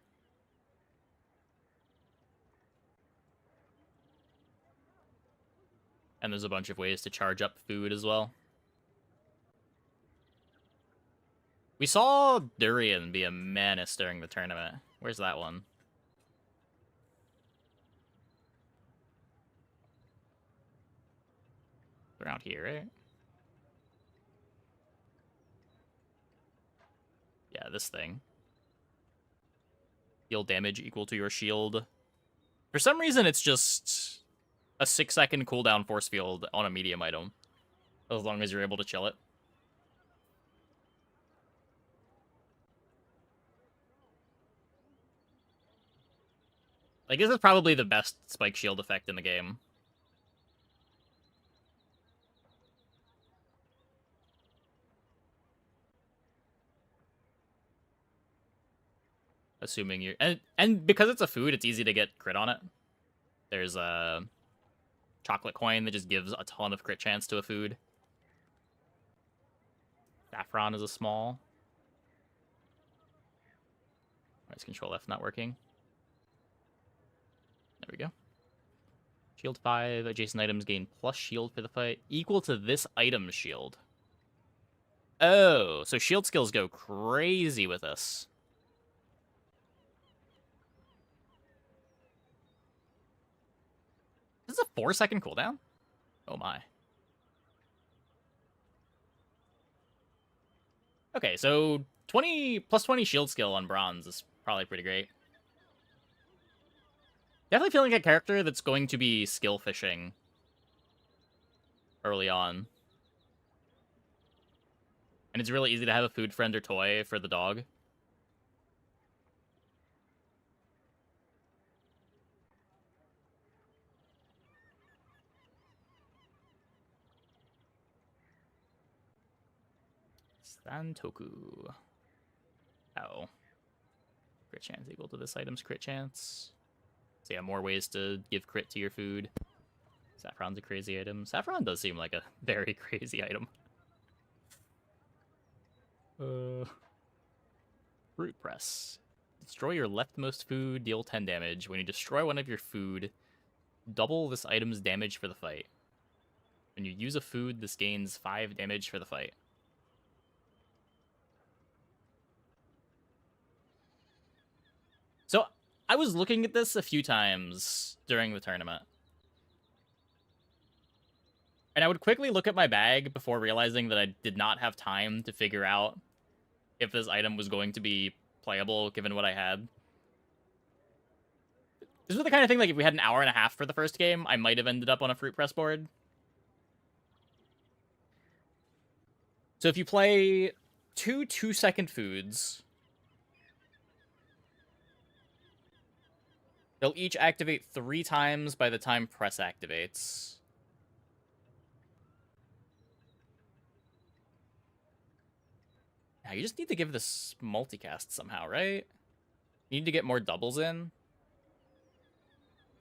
And there's a bunch of ways to charge up food as well. We saw Durian be a menace during the tournament. Where's that one? Around here, right? Yeah, this thing. Deal damage equal to your shield. For some reason, it's just a 6-second cooldown force field on a medium item. As long as you're able to chill it. Like, this is probably the best spike shield effect in the game. Assuming you're... And because it's a food, it's easy to get crit on it. There's a chocolate coin that just gives a ton of crit chance to a food. Saffron is a small. Why is Control F not working? There we go. Shield 5. Adjacent items gain plus shield for the fight. Equal to this item's shield. Oh, so shield skills go crazy with us. This is a 4-second cooldown? Oh my. Okay, so 20 plus 20 shield skill on bronze is probably pretty great. Definitely feeling like a character that's going to be skill fishing early on. And it's really easy to have a food friend or toy for the dog. Santoku. Oh. Crit chance equal to this item's crit chance. So yeah, more ways to give crit to your food. Saffron's a crazy item. Saffron does seem like a very crazy item. Root press. Destroy your leftmost food, deal 10 damage. When you destroy one of your food, double this item's damage for the fight. When you use a food, this gains 5 damage for the fight. So, I was looking at this a few times during the tournament. And I would quickly look at my bag before realizing that I did not have time to figure out if this item was going to be playable given what I had. This was the kind of thing, like, if we had an hour and a half for the first game, I might have ended up on a fruit press board. So if you play 2 2-second foods, they'll each activate 3 times by the time press activates. Now, you just need to give this multicast somehow, right? You need to get more doubles in.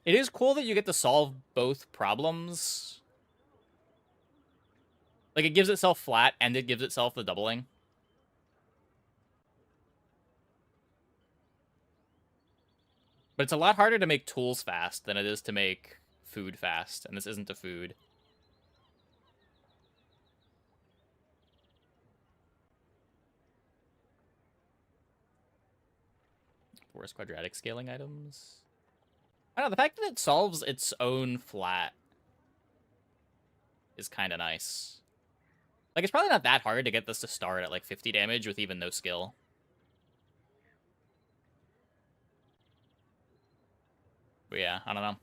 It is cool that you get to solve both problems. Like, it gives itself flat, and it gives itself the doubling. But it's a lot harder to make tools fast than it is to make food fast, and this isn't a food. Worst quadratic scaling items. I don't know, the fact that it solves its own flat is kind of nice. Like, it's probably not that hard to get this to start at, like, 50 damage with even no skill. But yeah, I don't know.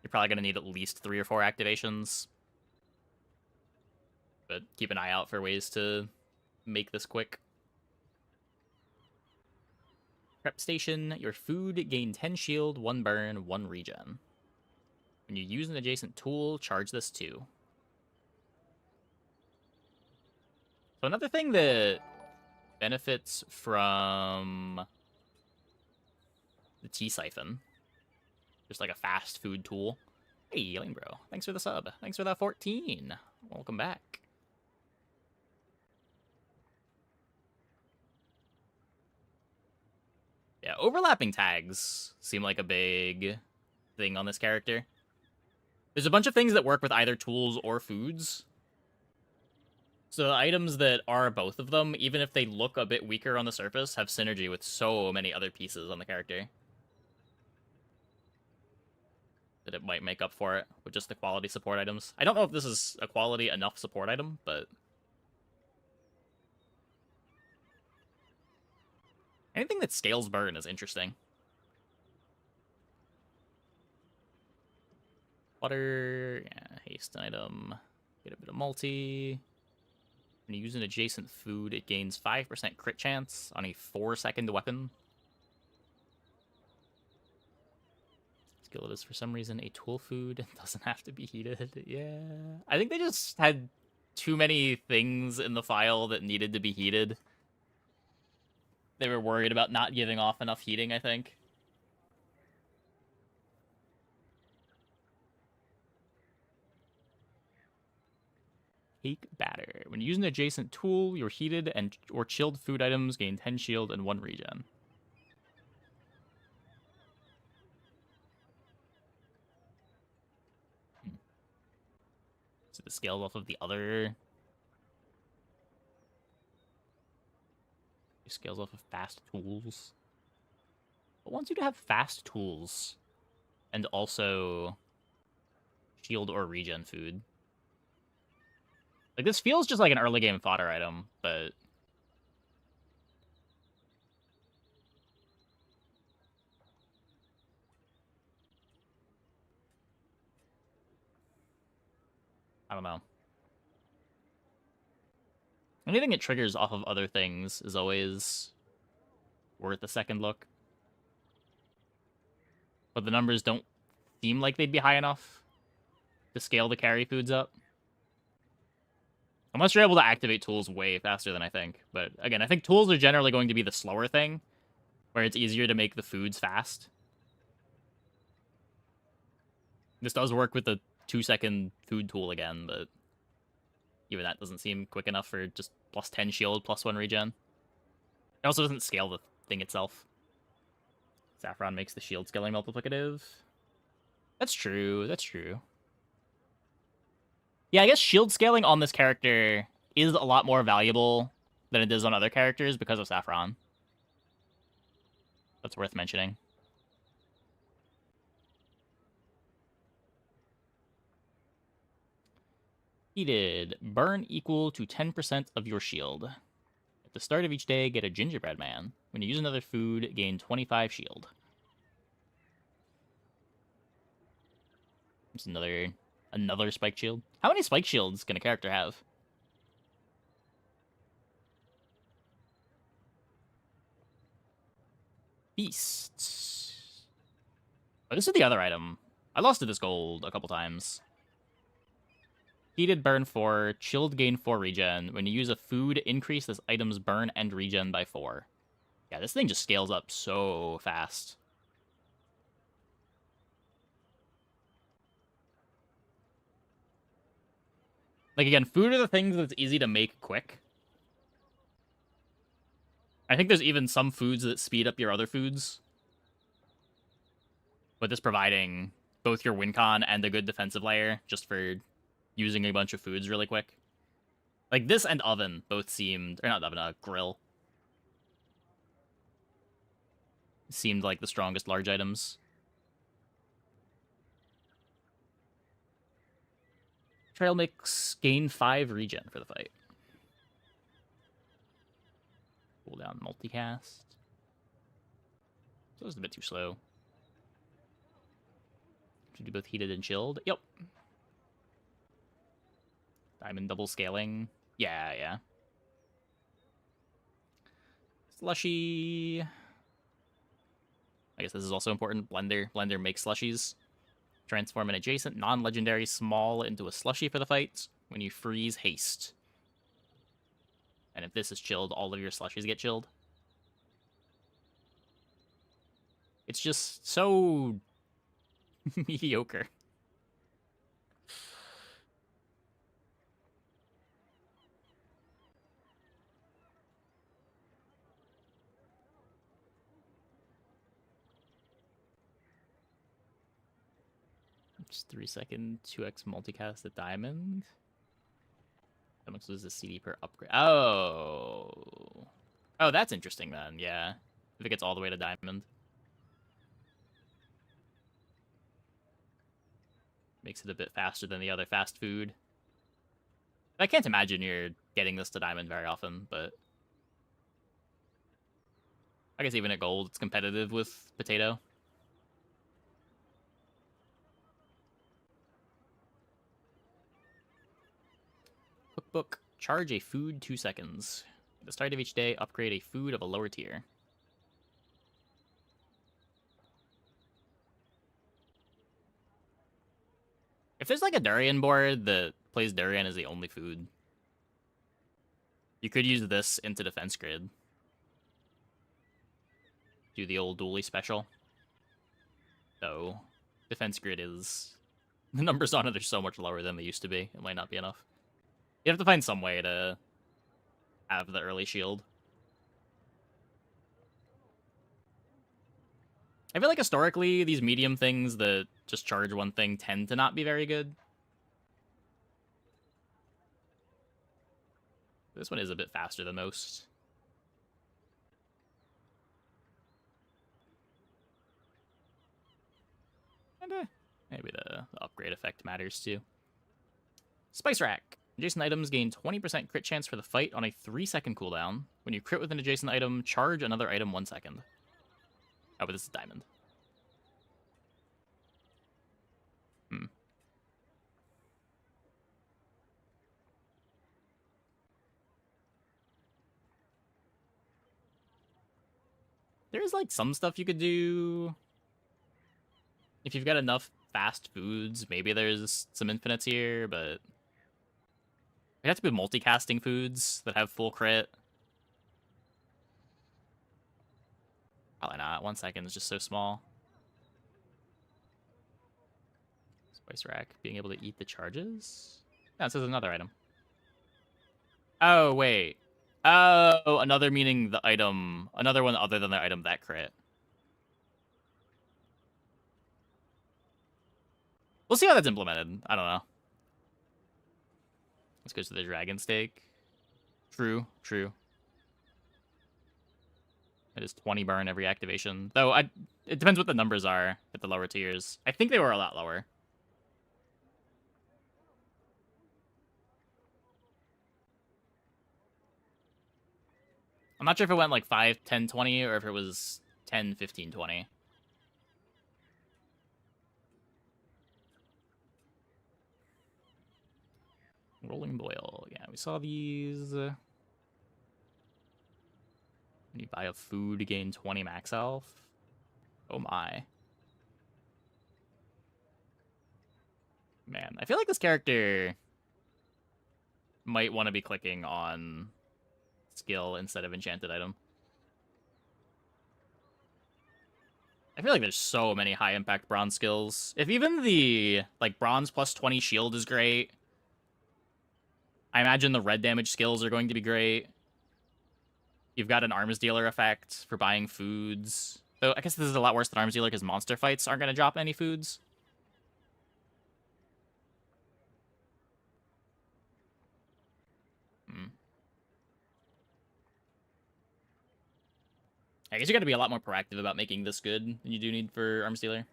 You're probably going to need at least 3 or 4 activations. But keep an eye out for ways to make this quick. Prep station. Your food gain 10 shield, 1 burn, 1 regen. When you use an adjacent tool, charge this too. So another thing that benefits from the T-Siphon, just like a fast food tool. Hey, Lane Bro, thanks for the sub. Thanks for that 14. Welcome back. Yeah, overlapping tags seem like a big thing on this character. There's a bunch of things that work with either tools or foods. So the items that are both of them, even if they look a bit weaker on the surface, have synergy with so many other pieces on the character that it might make up for it with just the quality support items. I don't know if this is a quality enough support item, but anything that scales burn is interesting. Water, yeah, haste item, get a bit of multi. When you use an adjacent food, it gains 5% crit chance on a 4-second weapon. Skill it is for some reason a tool food. It doesn't have to be heated. Yeah. I think they just had too many things in the file that needed to be heated. They were worried about not giving off enough heating, I think. Cake batter. When you use an adjacent tool, your heated and or chilled food items gain 10 shield and 1 regen. So the scales off of the other. It scales off of fast tools. But wants you to have fast tools and also shield or regen food. Like, this feels just like an early game fodder item, but I don't know. Anything it triggers off of other things is always worth a second look. But the numbers don't seem like they'd be high enough to scale the carry foods up. Unless you're able to activate tools way faster than I think. But again, I think tools are generally going to be the slower thing, where it's easier to make the foods fast. This does work with the 2-second food tool again, but even that doesn't seem quick enough for just plus 10 shield, plus 1 regen. It also doesn't scale the thing itself. Saffron makes the shield scaling multiplicative. That's true, that's true. Yeah, I guess shield scaling on this character is a lot more valuable than it is on other characters because of Saffron. That's worth mentioning. Heated. Burn equal to 10% of your shield. At the start of each day, get a gingerbread man. When you use another food, gain 25 shield. There's another spike shield. How many spike shields can a character have? Beasts. Oh, this is the other item. I lost to this gold a couple times. Heated burn 4, chilled gain 4 regen. When you use a food, increase this item's burn and regen by 4. Yeah, this thing just scales up so fast. Like, again, food are the things that's easy to make quick. I think there's even some foods that speed up your other foods. With this providing both your win con and a good defensive layer, just for using a bunch of foods really quick. Like, this and oven both seemed... Or not oven, grill. Seemed like the strongest large items. Trail mix, gain 5 regen for the fight. Pull down multicast. So it's a bit too slow. Should do both heated and chilled. Yep. Diamond double scaling. Yeah. Slushy. I guess this is also important. Blender makes slushies. Transform an adjacent non-legendary small into a slushy for the fight. When you freeze, haste. And if this is chilled, all of your slushies get chilled. It's just so mediocre. Just 3-second 2x multicast at diamond. That looks lose a CD per upgrade. Oh, that's interesting then. Yeah, if it gets all the way to diamond, makes it a bit faster than the other fast food. I can't imagine you're getting this to diamond very often, but I guess even at gold, it's competitive with potato. Cookbook. Charge a food 2 seconds. At the start of each day, upgrade a food of a lower tier. If there's like a durian board that plays durian as the only food, you could use this into defense grid. Do the old dually special. So, defense grid is... The numbers on it are so much lower than they used to be. It might not be enough. You have to find some way to have the early shield. I feel like historically, these medium things that just charge one thing tend to not be very good. This one is a bit faster than most. And maybe the upgrade effect matters too. Spice Rack. Adjacent items gain 20% crit chance for the fight on a 3-second cooldown. When you crit with an adjacent item, charge another item 1 second. Oh, but this is diamond. There's like some stuff you could do. If you've got enough fast foods, maybe there's some infinites here, but you have to be multicasting foods that have full crit. Probably not. 1 second is just so small. Spice Rack. Being able to eat the charges? No, it says another item. Oh, wait. Oh, another meaning the item. Another one other than the item that crit. We'll see how that's implemented. I don't know. Let's go to the dragon steak. True, true. It is 20 burn every activation. Though, it depends what the numbers are at the lower tiers. I think they were a lot lower. I'm not sure if it went like 5, 10, 20, or if it was 10, 15, 20. Rolling boil. Yeah, we saw these. When you buy a food to gain 20 max health. Oh my. Man, I feel like this character might want to be clicking on skill instead of enchanted item. I feel like there's so many high impact bronze skills. If even the like bronze plus 20 shield is great, I imagine the red damage skills are going to be great. You've got an arms dealer effect for buying foods. Though I guess this is a lot worse than arms dealer because monster fights aren't going to drop any foods. I guess you got to be a lot more proactive about making this good than you do need for arms dealer.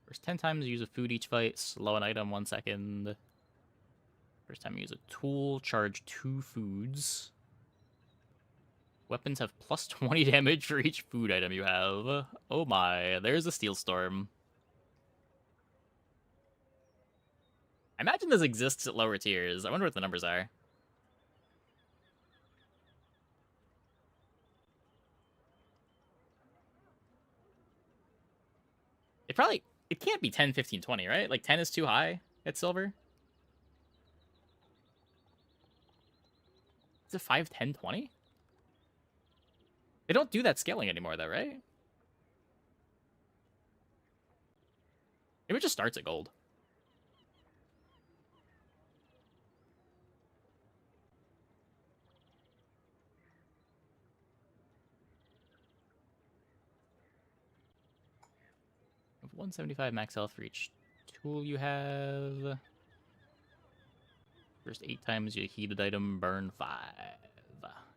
First 10 times, use a food each fight. Slow an item 1 second. First time, use a tool. Charge 2 foods. Weapons have plus 20 damage for each food item you have. Oh my, there's a Steel Storm. I imagine this exists at lower tiers. I wonder what the numbers are. It can't be 10, 15, 20, right? Like 10 is too high at silver. Is it 5, 10, 20? They don't do that scaling anymore though, right? Maybe it just starts at gold. Of 175 max health for each tool you have. First 8 times you heated item, burn 5.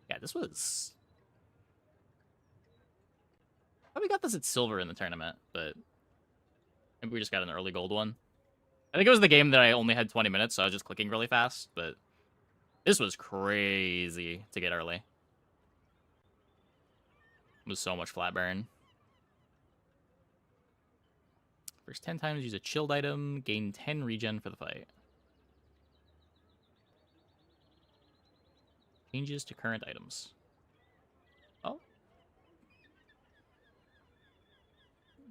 Yeah, this was... Probably got this at silver in the tournament, but maybe we just got an early gold one. I think it was the game that I only had 20 minutes, so I was just clicking really fast, but this was crazy to get early. It was so much flat burn. First 10 times, use a chilled item, gain 10 regen for the fight. Changes to current items. Oh.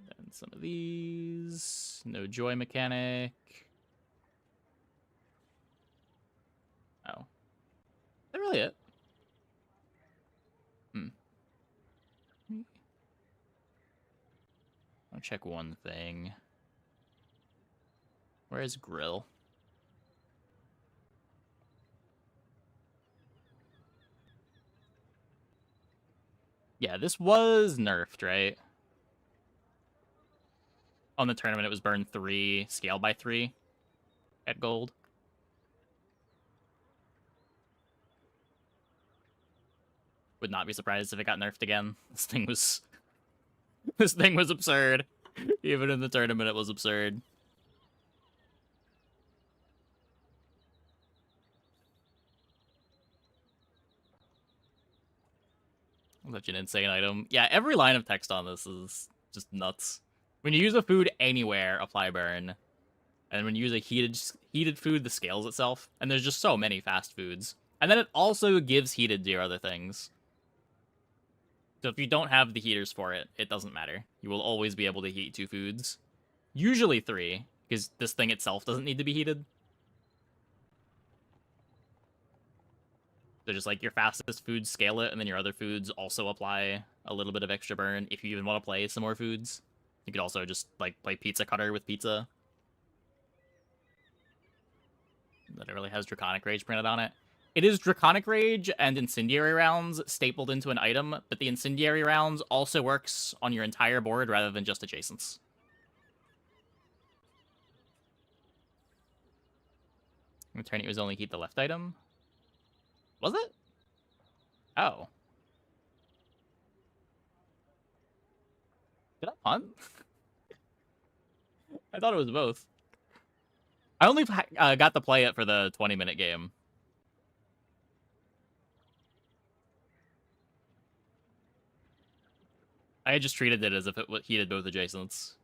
Then some of these. No joy mechanic. Oh. Is that really it? I'll check one thing. Where is Grill? Yeah, this was nerfed, right? On the tournament, it was burn 3, scale by 3 at gold. Would not be surprised if it got nerfed again. This thing was... this thing was absurd. Even in the tournament, it was absurd. Such an insane item. Yeah, every line of text on this is just nuts. When you use a food anywhere, apply burn. And when you use a heated food, the scales itself. And there's just so many fast foods. And then it also gives heated to your other things. So if you don't have the heaters for it, it doesn't matter. You will always be able to heat 2 foods. Usually 3, because this thing itself doesn't need to be heated. So just like your fastest foods scale it, and then your other foods also apply a little bit of extra burn if you even want to play some more foods. You could also just like play Pizza Cutter with pizza. That it really has Draconic Rage printed on it. It is Draconic Rage and Incendiary Rounds stapled into an item, but the Incendiary Rounds also works on your entire board rather than just adjacents. Eternity was only heat the left item. Was it? Oh. Did I punt? I thought it was both. I only got to play it for the 20-minute game. I had just treated it as if it heated both adjacents.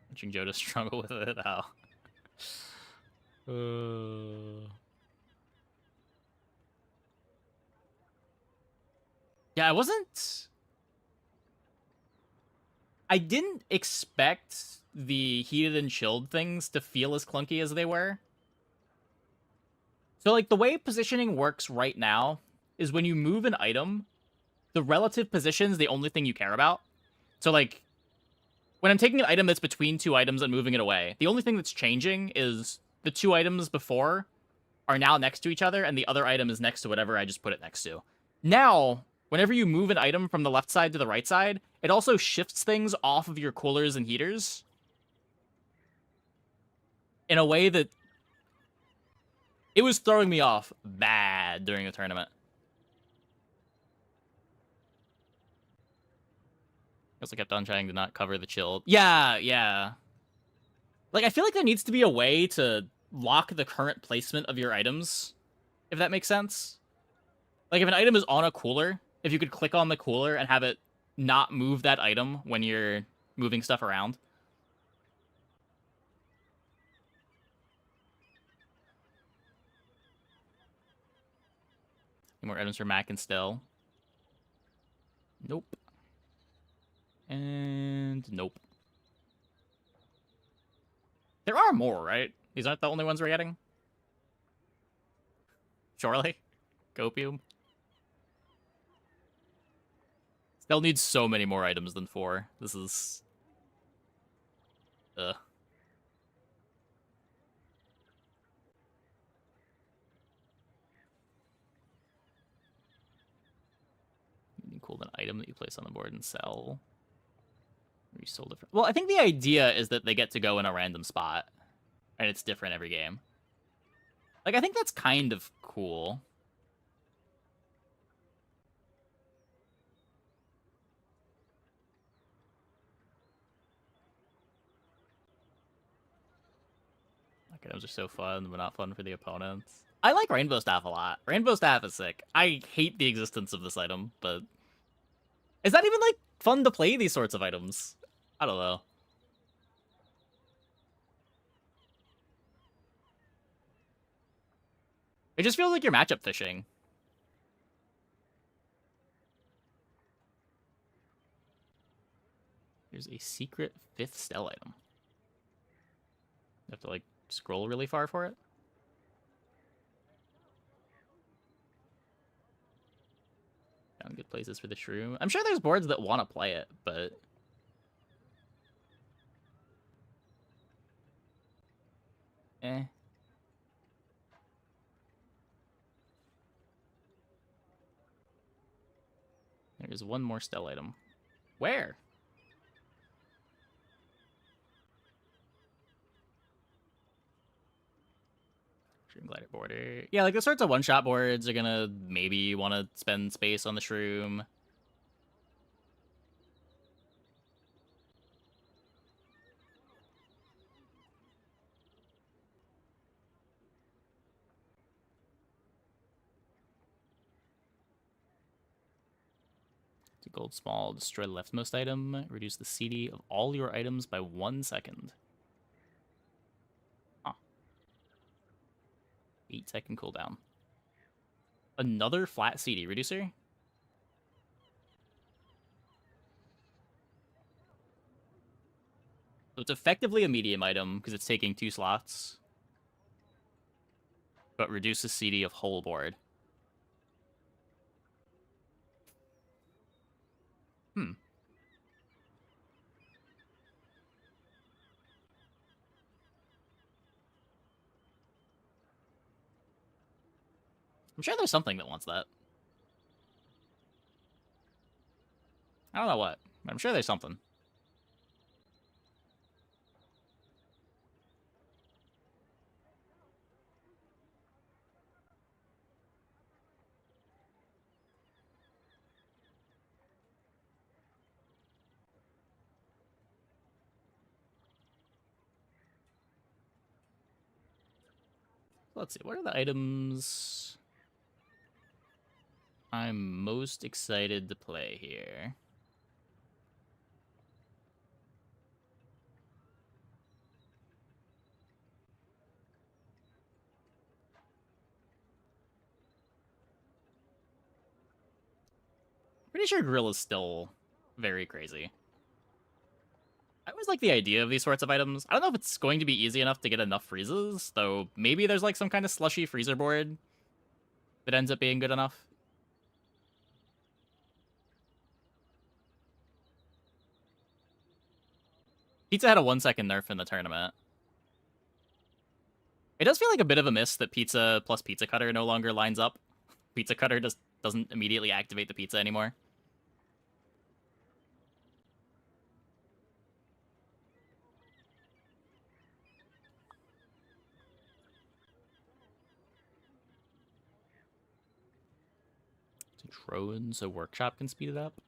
Watching Joda struggle with it. How? Yeah, I didn't expect the heated and chilled things to feel as clunky as they were. So, like, the way positioning works right now is when you move an item, the relative position's the only thing you care about. So, like, when I'm taking an item that's between 2 items and moving it away, the only thing that's changing is the 2 items before are now next to each other, and the other item is next to whatever I just put it next to. Now, whenever you move an item from the left side to the right side, it also shifts things off of your coolers and heaters in a way that it was throwing me off bad during the tournament. I also kept on trying to not cover the chill. Yeah. Like, I feel like there needs to be a way to lock the current placement of your items, if that makes sense. Like, if an item is on a cooler, if you could click on the cooler and have it not move that item when you're moving stuff around. More items for Mac and Still. Nope. And nope. There are more, right? These aren't the only ones we're getting? Surely? Copium? Still needs so many more items than 4. This is... Ugh. Cool, an item that you place on the board and sell. Resold it. Well, I think the idea is that they get to go in a random spot, and it's different every game. Like, I think that's kind of cool. Like, items are so fun, but not fun for the opponents. I like Rainbow Staff a lot. Rainbow Staff is sick. I hate the existence of this item, but... Is that even, like, fun to play these sorts of items? I don't know. It just feels like you're matchup fishing. There's a secret 5th Stell item. You have to, like, scroll really far for it. Good places for the shroom. I'm sure there's boards that want to play it, but... Eh. There's one more stealth item. Where? Shroom glider border. Yeah, like the sorts of one-shot boards are gonna maybe want to spend space on the shroom. Gold small, destroy the leftmost item, reduce the CD of all your items by 1 second. Huh. 8-second cooldown. Another flat CD reducer? So it's effectively a medium item because it's taking 2 slots, but reduces CD of whole board. Hmm. I'm sure there's something that wants that. I don't know what, but I'm sure there's something. Let's see, what are the items I'm most excited to play here? Pretty sure Gorilla's still very crazy. I always like the idea of these sorts of items. I don't know if it's going to be easy enough to get enough freezes, though maybe there's like some kind of slushy freezer board that ends up being good enough. Pizza had a 1-second nerf in the tournament. It does feel like a bit of a miss that Pizza plus Pizza Cutter no longer lines up. Pizza Cutter just doesn't immediately activate the pizza anymore. Drone, so Workshop can speed it up.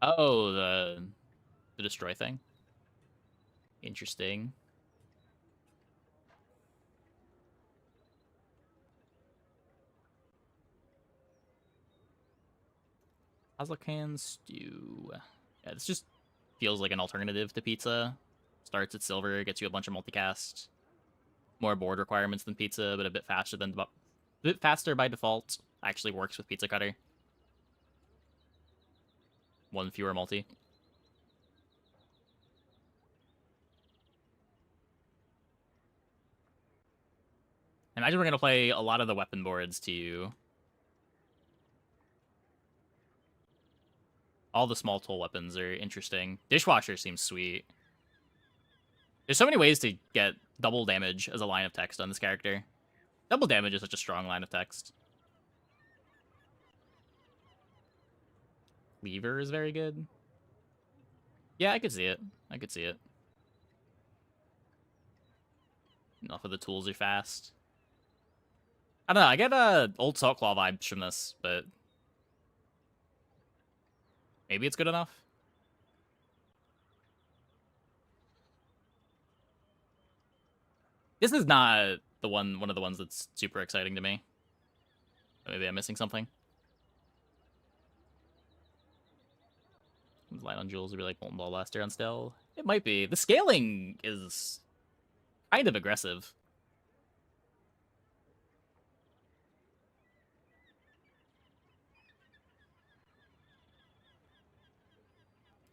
Oh, the destroy thing. Interesting. Azlacan stew. Yeah, this just feels like an alternative to pizza. Starts at silver, gets you a bunch of multicast. More board requirements than pizza, but a bit faster than bit faster by default. Actually works with Pizza Cutter. 1 fewer multi. Imagine we're gonna play a lot of the weapon boards too. All the small tool weapons are interesting. Dishwasher seems sweet. There's so many ways to get double damage as a line of text on this character. Double damage is such a strong line of text. Lever is very good. Yeah, I could see it. I could see it. Enough of the tools are fast. I don't know, I get old Salt Claw vibes from this, but maybe it's good enough. This is not the one of the ones that's super exciting to me. Maybe I'm missing something. Light on Jewels would be like Molten Ball Blaster on Stell. It might be. The scaling is kind of aggressive.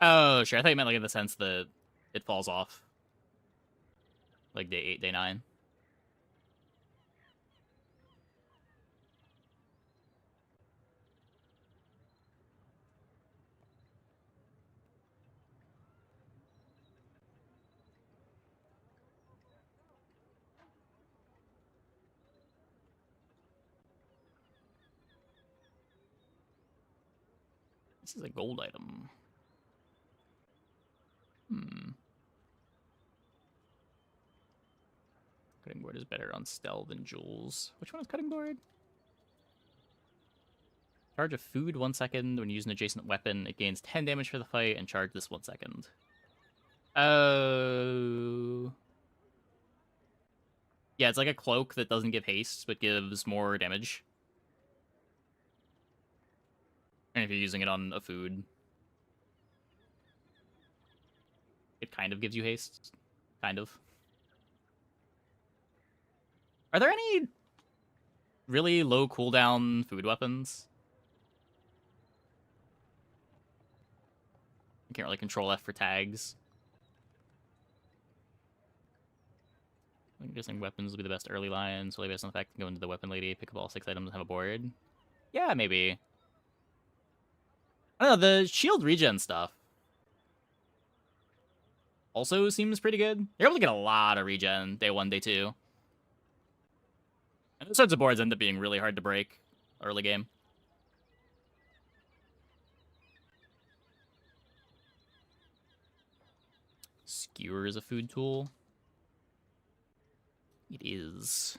Oh, sure. I thought you meant like in the sense that it falls off. Like day 8, day 9. This is a gold item. Cutting board is better on Stealth than Jewels. Which one is cutting board? Charge of food 1 second when you use an adjacent weapon. It gains 10 damage for the fight, and charge this 1 second. Oh. Yeah, it's like a cloak that doesn't give haste, but gives more damage. And if you're using it on a food, it kind of gives you haste. Kind of. Are there any really low cooldown food weapons? I can't really control F for tags. I'm guessing weapons will be the best early line, solely based on the fact that go into the weapon lady, pick up all 6 items, and have a board. Yeah, maybe. I don't know, the shield regen stuff also seems pretty good. You're able to get a lot of regen day 1, day 2. And those sorts of boards end up being really hard to break early game. Skewer is a food tool. It is.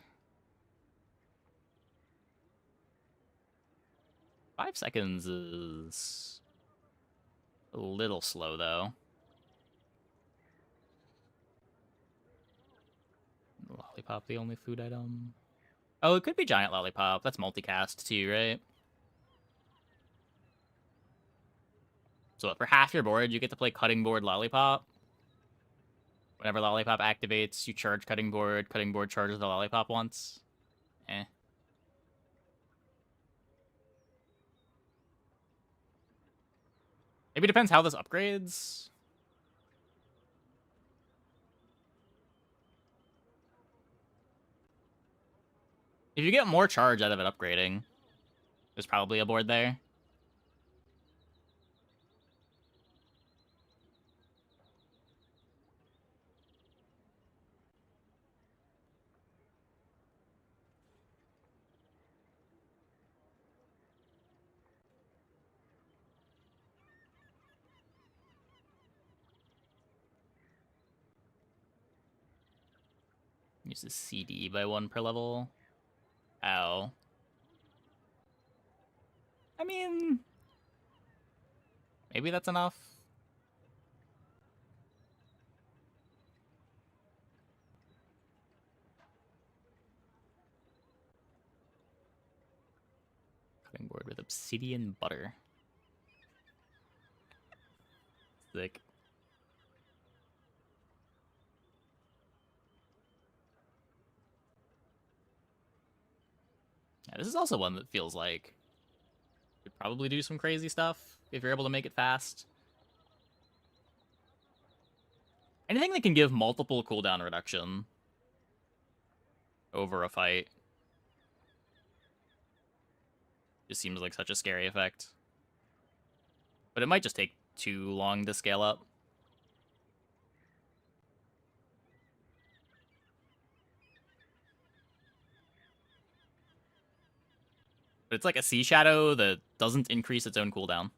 5 seconds is a little slow, though. Lollipop, the only food item. Oh, it could be Giant Lollipop. That's multicast, too, right? So for half your board, you get to play Cutting Board Lollipop. Whenever Lollipop activates, you charge Cutting Board. Cutting Board charges the Lollipop once. Eh. Maybe it depends how this upgrades. If you get more charge out of it upgrading, there's probably a board there. Uses CD by 1 per level. Ow. I mean, maybe that's enough. Cutting board with obsidian butter. Sick. Yeah, this is also one that feels like you could probably do some crazy stuff if you're able to make it fast. Anything that can give multiple cooldown reduction over a fight just seems like such a scary effect. But it might just take too long to scale up. But it's like a Sea Shadow that doesn't increase its own cooldown.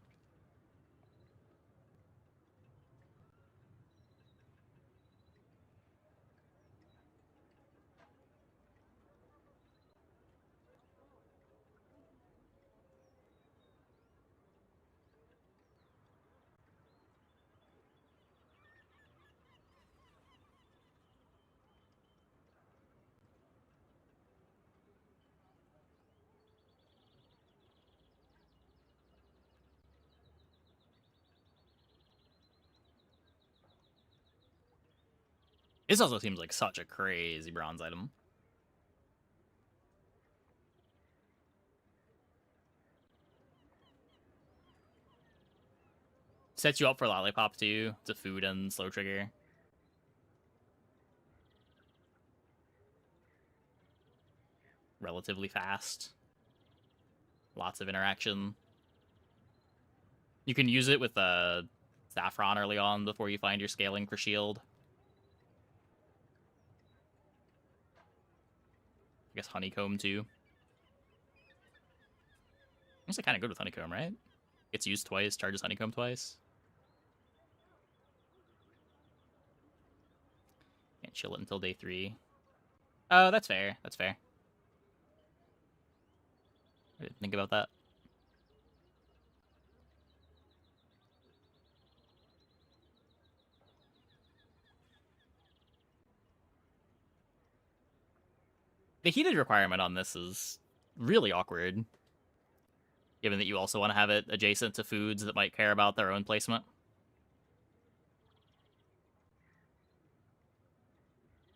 This also seems like such a crazy bronze item. Sets you up for Lollipop too. It's a food and slow trigger. Relatively fast. Lots of interaction. You can use it with Saffron early on before you find your scaling for shield. I guess Honeycomb too. I guess I kind of good with Honeycomb, right? Gets used twice, charges honeycomb twice. Can't chill it until day 3. Oh, that's fair. That's fair. I didn't think about that. The heated requirement on this is really awkward, given that you also want to have it adjacent to foods that might care about their own placement.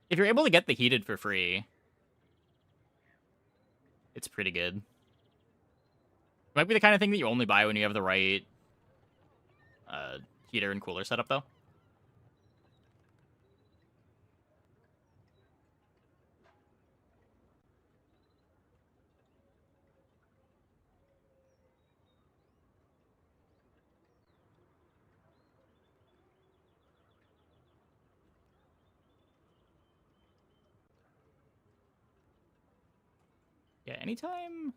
If you're able to get the heated for free, it's pretty good. It might be the kind of thing that you only buy when you have the right heater and cooler setup, though. Yeah, anytime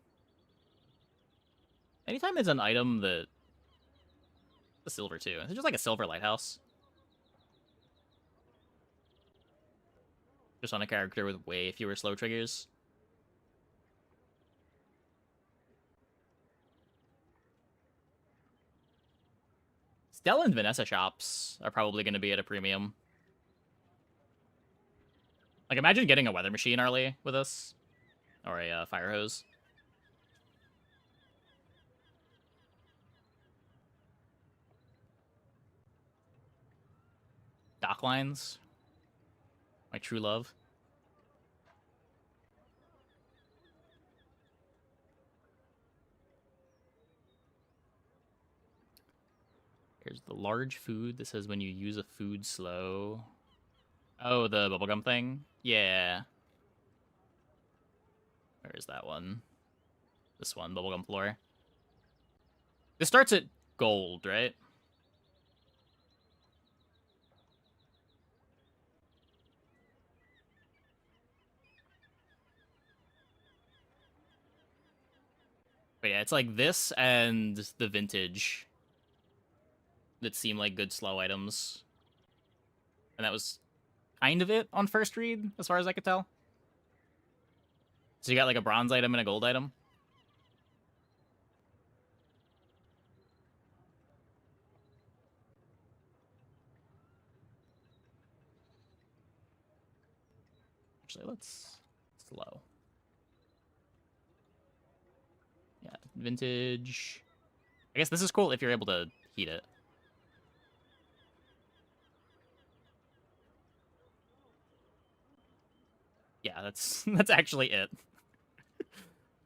there's an item that... The silver, too. It's just like a silver lighthouse. Just on a character with way fewer slow triggers. Stella and Vanessa shops are probably going to be at a premium. Like, imagine getting a weather machine early with this. Or a fire hose. Dock lines. My true love. Here's the large food. This says when you use a food slow. Oh, the bubblegum thing? Yeah. Where is that one? This one, bubblegum floor. This starts at gold, right? But yeah, it's like this and the vintage that seem like good slow items. And that was kind of it on first read, as far as I could tell. So you got like a bronze item and a gold item. Actually, let's slow. Yeah, vintage. I guess this is cool if you're able to heat it. Yeah, that's actually it.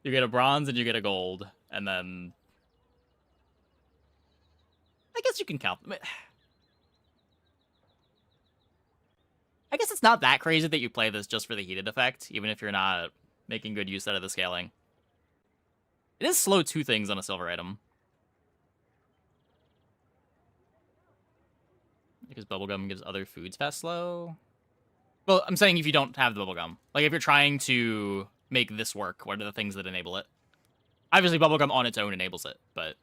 You get a bronze and you get a gold, and then I guess you can count them. I guess it's not that crazy that you play this just for the heated effect, even if you're not making good use out of the scaling. It is slow 2 things on a silver item. Because bubblegum gives other foods fast slow. Well, I'm saying if you don't have the bubblegum. Like, if you're trying to make this work, what are the things that enable it? Obviously, bubblegum on its own enables it, but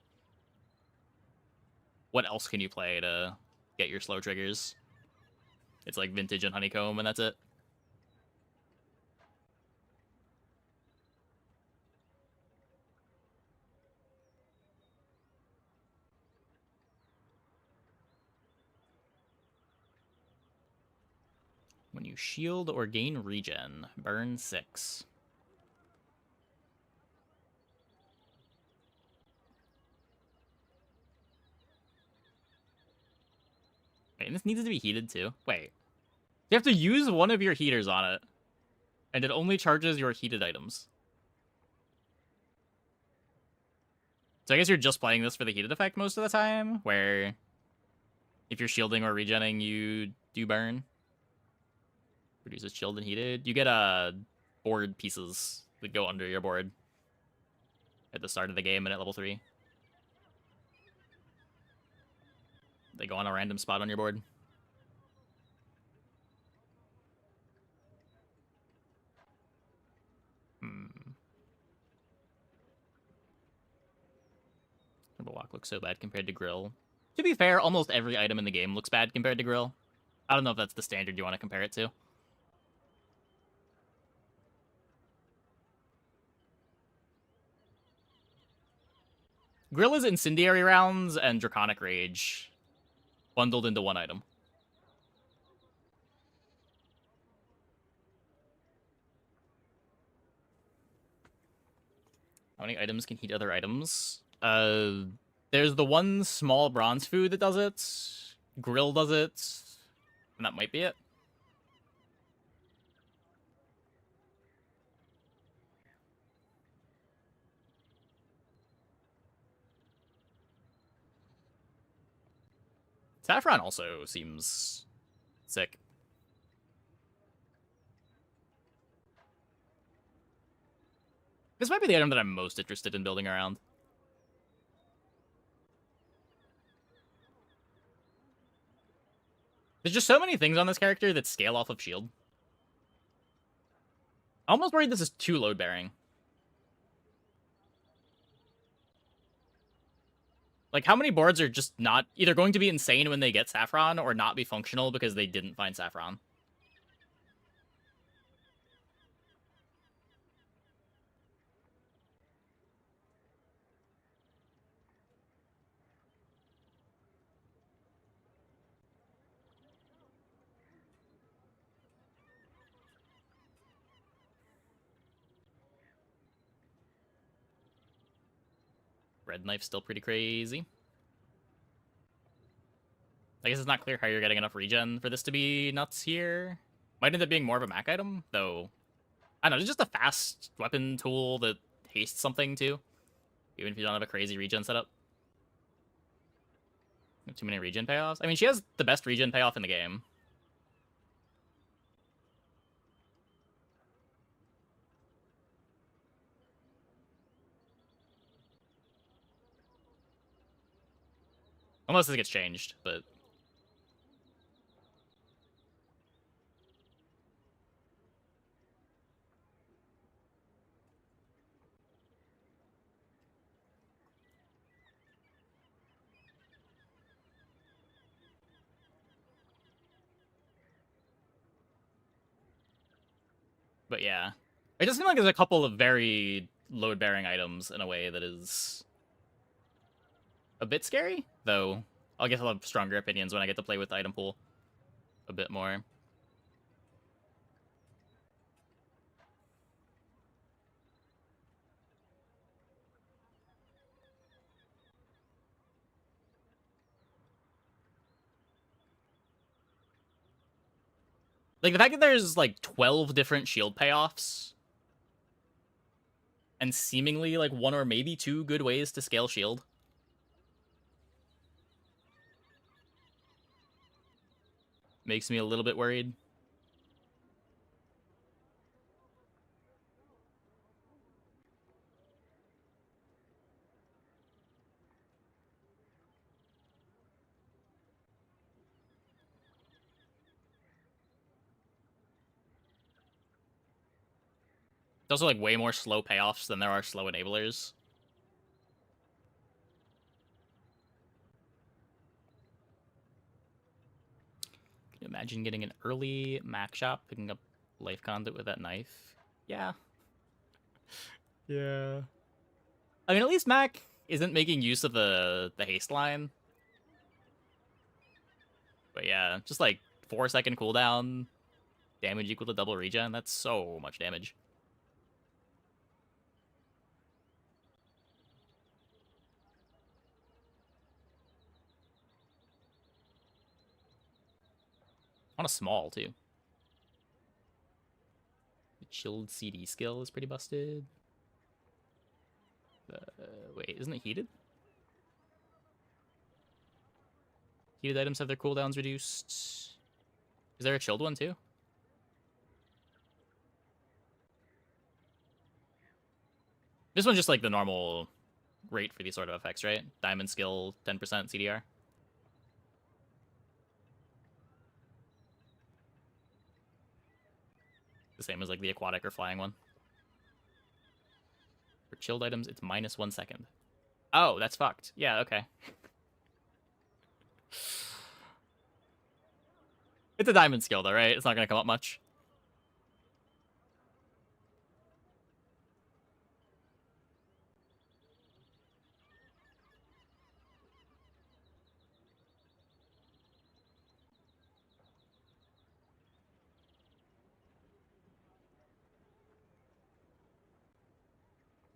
what else can you play to get your slow triggers? It's like vintage and honeycomb, and that's it. When you shield or gain regen, burn 6. Wait, and this needs to be heated too? Wait. You have to use one of your heaters on it, and it only charges your heated items. So I guess you're just playing this for the heated effect most of the time, where if you're shielding or regenning, you do burn. Produces chilled and heated. You get board pieces that go under your board at the start of the game and at level 3. They go on a random spot on your board. Timberwalk looks so bad compared to Grill. To be fair, almost every item in the game looks bad compared to Grill. I don't know if that's the standard you want to compare it to. Grill is Incendiary Rounds and Draconic Rage bundled into one item. How many items can heat other items? There's the one small bronze food that does it. Grill does it. And that might be it. Saffron also seems sick. This might be the item that I'm most interested in building around. There's just so many things on this character that scale off of shield. I'm almost worried this is too load-bearing. Like, how many boards are just not either going to be insane when they get Saffron or not be functional because they didn't find Saffron? Red Knife's still pretty crazy. I guess it's not clear how you're getting enough regen for this to be nuts here. Might end up being more of a Mac item, though. I don't know, it's just a fast weapon tool that hastes something, too. Even if you don't have a crazy regen setup. Too many regen payoffs? I mean, she has the best regen payoff in the game. Unless this gets changed, but... But yeah. It just seems like there's a couple of very load-bearing items in a way that is a bit scary, though I'll guess I'll have stronger opinions when I get to play with the item pool a bit more. Like, the fact that there's, like, 12 different shield payoffs and seemingly, like, one or maybe two good ways to scale shield. Makes me a little bit worried. There's also, like, way more slow payoffs than there are slow enablers. Can you imagine getting an early Mac shop, picking up Life Conduit with that knife? Yeah. Yeah. I mean, at least Mac isn't making use of the haste line. But yeah, just like 4-second cooldown, damage equal to double regen. That's so much damage. On a small, too. The chilled CD skill is pretty busted. Wait, isn't it heated? Heated items have their cooldowns reduced. Is there a chilled one, too? This one's just like the normal rate for these sort of effects, right? Diamond skill, 10% CDR. The same as like the aquatic or flying one. For chilled items, it's -1 second. Oh, that's fucked. Yeah, okay. It's a diamond skill, though, right? It's not gonna come up much.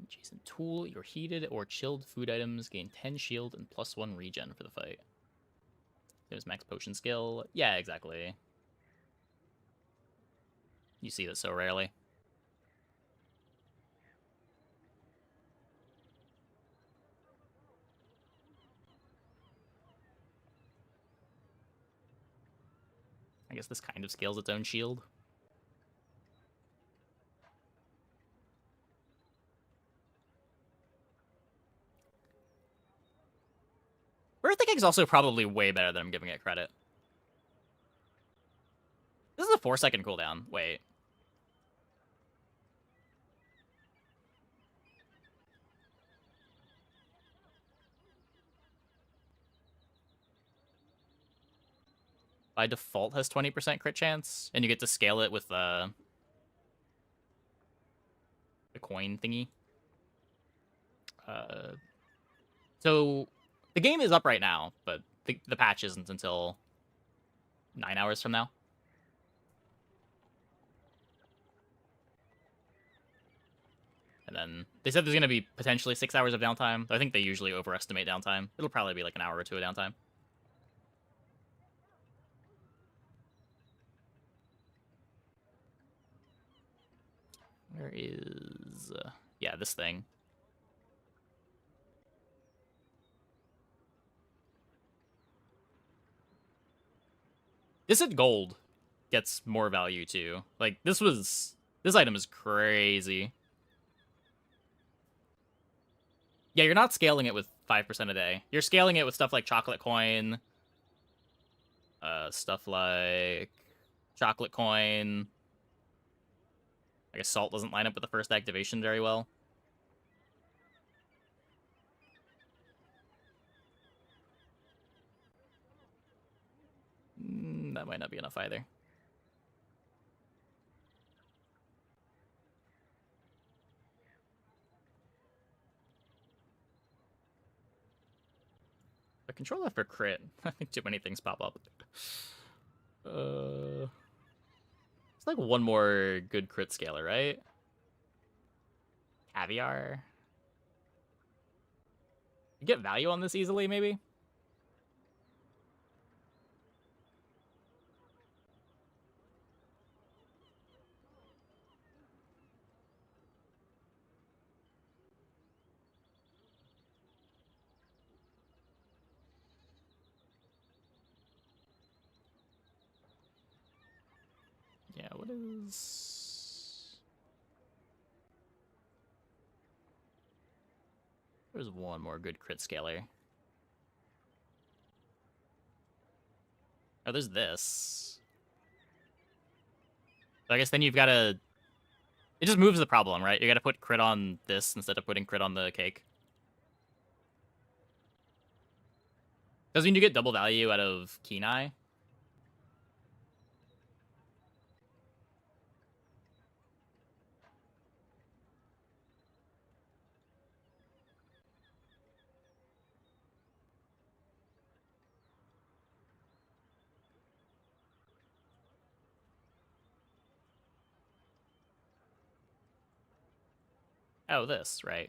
Jason tool, your heated or chilled food items gain 10 shield and +1 regen for the fight. There's max potion skill. Yeah, exactly. You see this so rarely. I guess this kind of scales its own shield. Birthday Cake's also probably way better than I'm giving it credit. This is a 4-second cooldown. Wait. By default has 20% crit chance, and you get to scale it with the coin thingy. So the game is up right now, but the patch isn't until 9 hours from now. And then they said there's going to be potentially 6 hours of downtime. I think they usually overestimate downtime. It'll probably be like an hour or two of downtime. Where is... yeah, this thing. This at gold gets more value too. Like, this item is crazy. Yeah, you're not scaling it with 5% a day. You're scaling it with stuff like chocolate coin. Stuff like chocolate coin. I guess salt doesn't line up with the first activation very well. That might not be enough either. The controller for crit. I think too many things pop up. It's like one more good crit scaler, right? Caviar. You get value on this easily, maybe? Yeah, what is... There's one more good crit scaler. Oh, there's this. So I guess then you've got to... It just moves the problem, right? You got to put crit on this instead of putting crit on the cake. Does mean you get double value out of Kenai. Oh, this, right.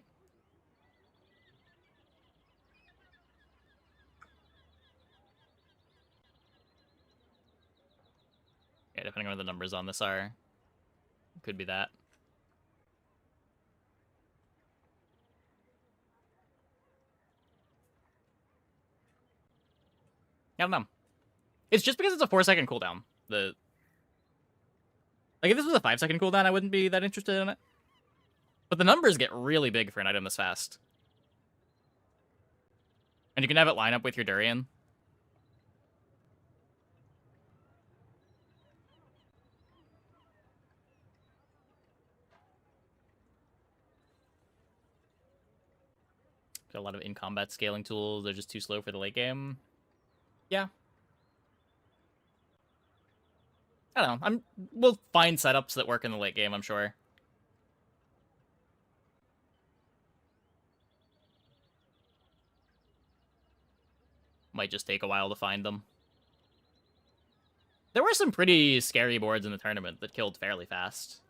Yeah, depending on what the numbers on this are. Could be that. I don't know. It's just because it's a 4-second cooldown. Like, if this was a 5-second cooldown, I wouldn't be that interested in it. But the numbers get really big for an item this fast. And you can have it line up with your Durian. Got a lot of in-combat scaling tools. They're just too slow for the late game. Yeah. I don't know. We'll find setups that work in the late game, I'm sure. Might just take a while to find them. There were some pretty scary boards in the tournament that killed fairly fast.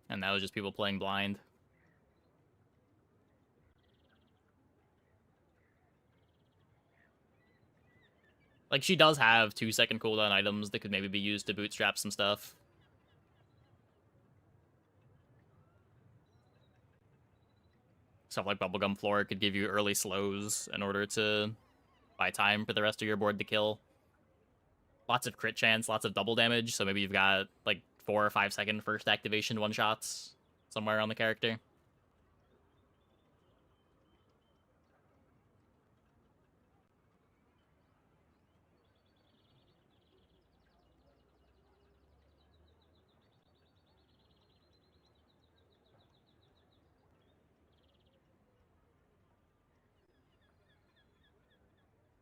And that was just people playing blind. Like, she does have 2-second cooldown items that could maybe be used to bootstrap some stuff. Stuff like Bubblegum Floor could give you early slows in order to buy time for the rest of your board to kill. Lots of crit chance, lots of double damage, so maybe you've got, like, 4 or 5 second first activation one-shots somewhere on the character.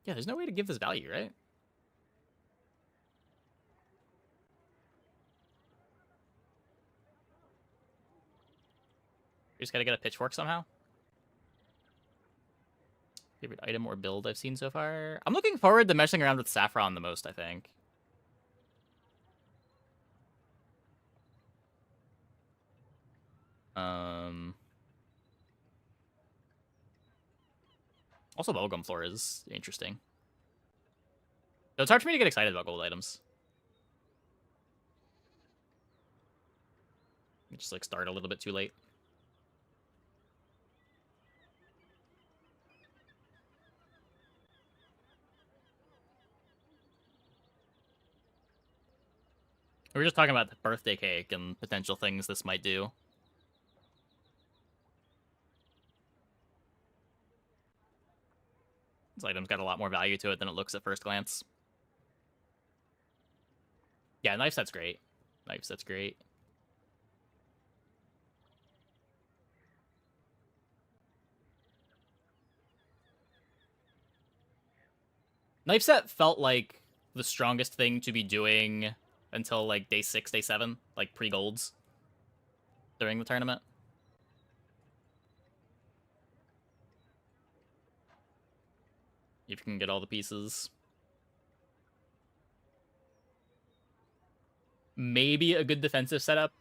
Yeah, there's no way to give this value, right? You just gotta get a pitchfork somehow. Favorite item or build I've seen so far? I'm looking forward to messing around with Saffron the most, I think. Also, Bubblegum Floor is interesting. So it's hard for me to get excited about gold items. You just, like, start a little bit too late. We were just talking about the birthday cake and potential things this might do. This item's got a lot more value to it than it looks at first glance. Yeah, knife set's great. Knife set's great. Knife set felt like the strongest thing to be doing until, like, day 6, day 7, like, pre-golds during the tournament. If you can get all the pieces. Maybe a good defensive setup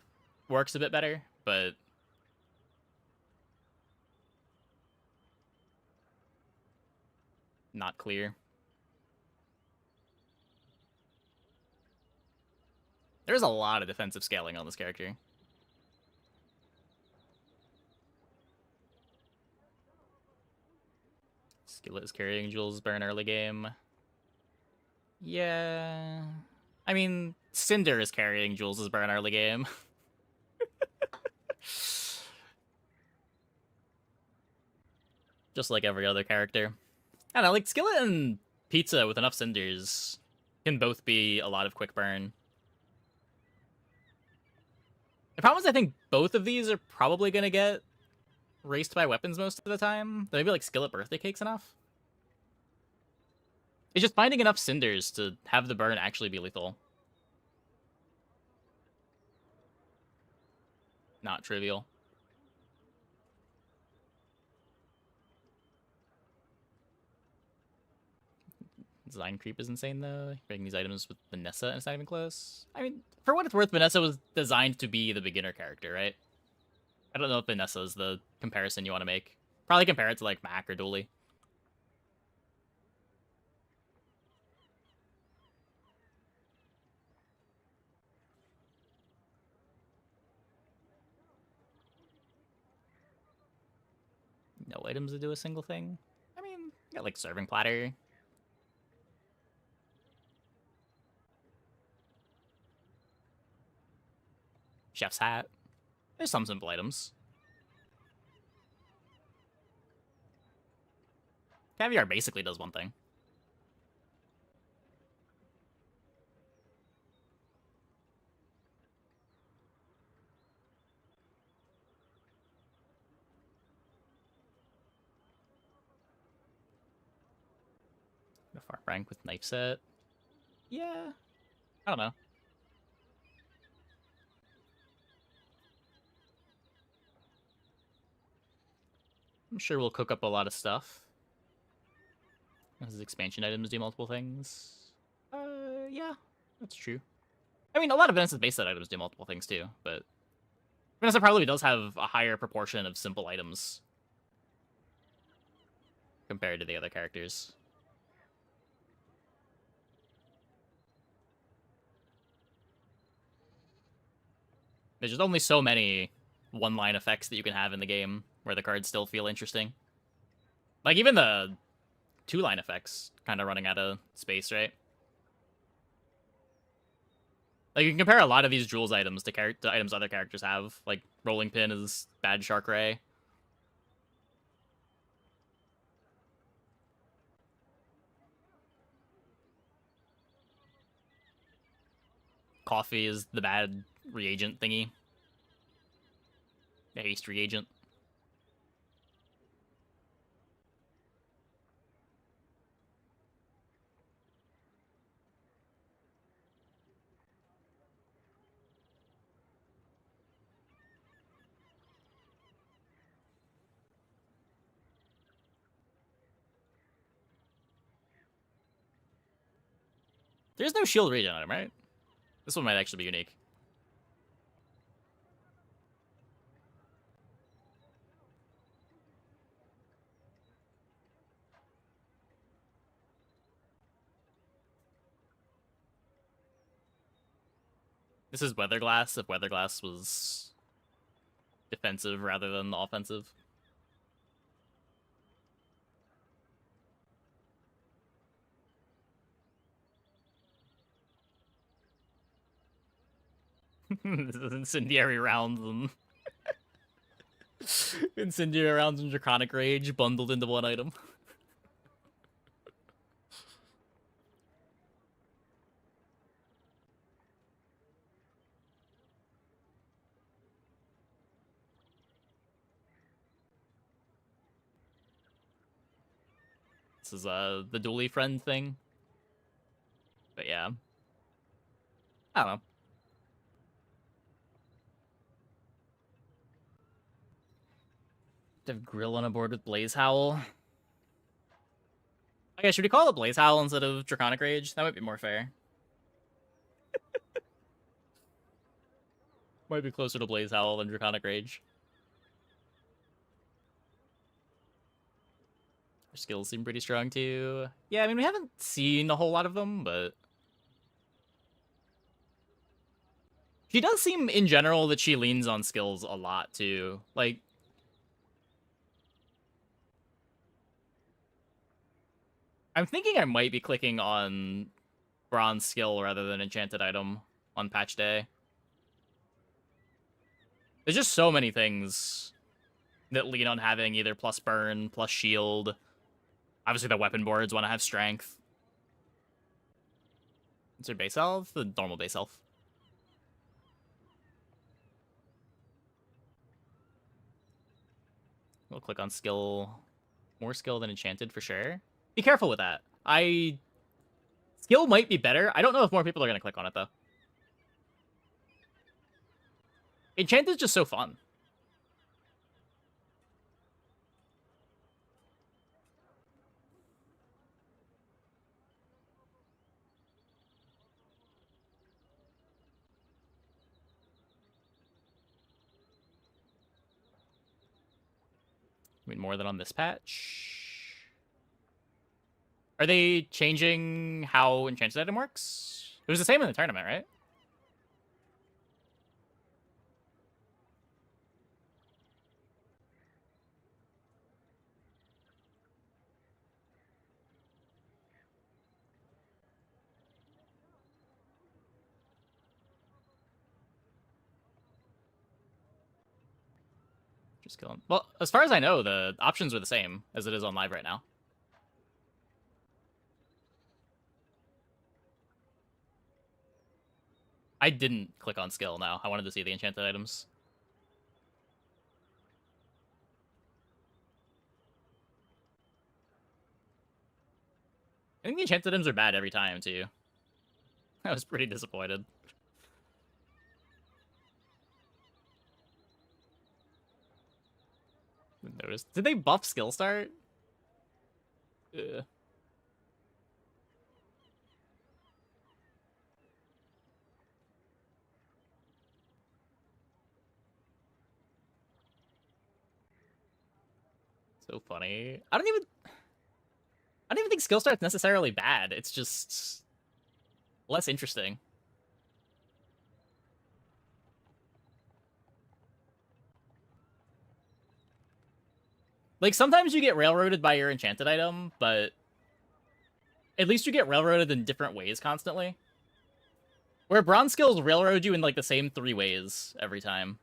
works a bit better, but not clear. There's a lot of defensive scaling on this character. Skillet is carrying Jules Burn early game. Yeah. I mean, Cinder is carrying Jules' Burn early game. Just like every other character. I don't know, like, Skillet and Pizza with enough Cinders can both be a lot of quick burn. The problem is I think both of these are probably going to get raced by weapons most of the time. Maybe, like, Skillet Birthday Cake's enough. It's just finding enough Cinders to have the burn actually be lethal. Not trivial. Design creep is insane, though. Breaking these items with Vanessa and it's not even close. I mean, for what it's worth, Vanessa was designed to be the beginner character, right? I don't know if Vanessa is the comparison you want to make. Probably compare it to, like, Mac or Dooley. No items to do a single thing. I mean, you got, like, Serving Platter. Chef's Hat. There's some simple items. Caviar basically does one thing. The farm rank with knife set. Yeah. I don't know. I'm sure we'll cook up a lot of stuff. As expansion items do multiple things. Yeah, that's true. I mean, a lot of Vanessa's base set items do multiple things too, but Vanessa probably does have a higher proportion of simple items compared to the other characters. There's just only so many one-line effects that you can have in the game where the cards still feel interesting. Like, even the two-line effects kind of running out of space, right? Like, you can compare a lot of these Jules items to items other characters have. Like, Rolling Pin is bad Shark Ray. Coffee is the bad reagent thingy. The haste reagent. There's no shield regen item, right? This one might actually be unique. This is Weatherglass if Weatherglass was defensive rather than offensive. This is incendiary rounds and incendiary rounds and Draconic Rage bundled into one item. This is the dually friend thing. But yeah. I don't know. To have Grill on a board with Blaze Howl. Okay, should we call it Blaze Howl instead of Draconic Rage? That might be more fair. Might be closer to Blaze Howl than Draconic Rage. Her skills seem pretty strong too. Yeah, I mean, we haven't seen a whole lot of them, but she does seem in general that she leans on skills a lot too. Like, I'm thinking I might be clicking on bronze skill rather than enchanted item on patch day. There's just so many things that lean on having either plus burn, plus shield. Obviously the weapon boards want to have strength. Is there base health? The normal base health. We'll click on skill. More skill than enchanted for sure. Be careful with that. Skill might be better. I don't know if more people are going to click on it, though. Enchanted's just so fun. I mean, more than on this patch. Are they changing how enchanted item works? It was the same in the tournament, right? Just killing. Well, as far as I know, the options are the same as it is on live right now. I didn't click on skill now. I wanted to see the enchanted items. I think the enchanted items are bad every time, too. I was pretty disappointed. Notice. Did they buff skill start? Ugh. So funny. I don't even think skill start's necessarily bad. It's just less interesting. Like, sometimes you get railroaded by your enchanted item, but at least you get railroaded in different ways constantly. Where bronze skills railroad you in, like, the same 3 ways every time.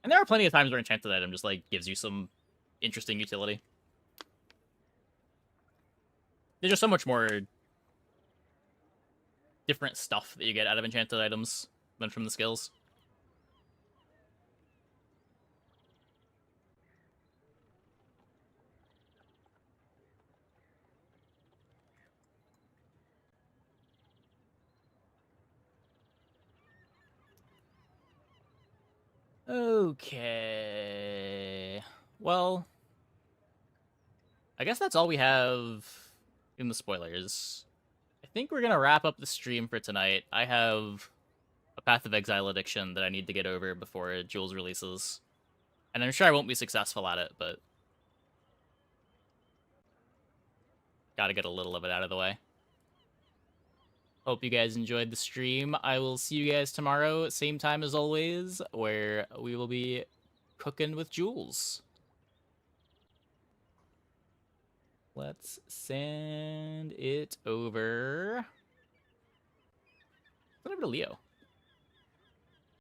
And there are plenty of times where enchanted item just, like, gives you some interesting utility. There's just so much more different stuff that you get out of enchanted items than from the skills. Okay. Well, I guess that's all we have in the spoilers. I think we're going to wrap up the stream for tonight. I have a Path of Exile addiction that I need to get over before Jules releases. And I'm sure I won't be successful at it, but gotta get a little of it out of the way. Hope you guys enjoyed the stream. I will see you guys tomorrow, same time as always, where we will be cooking with Jules. Let's send it over. Send it over to Leo.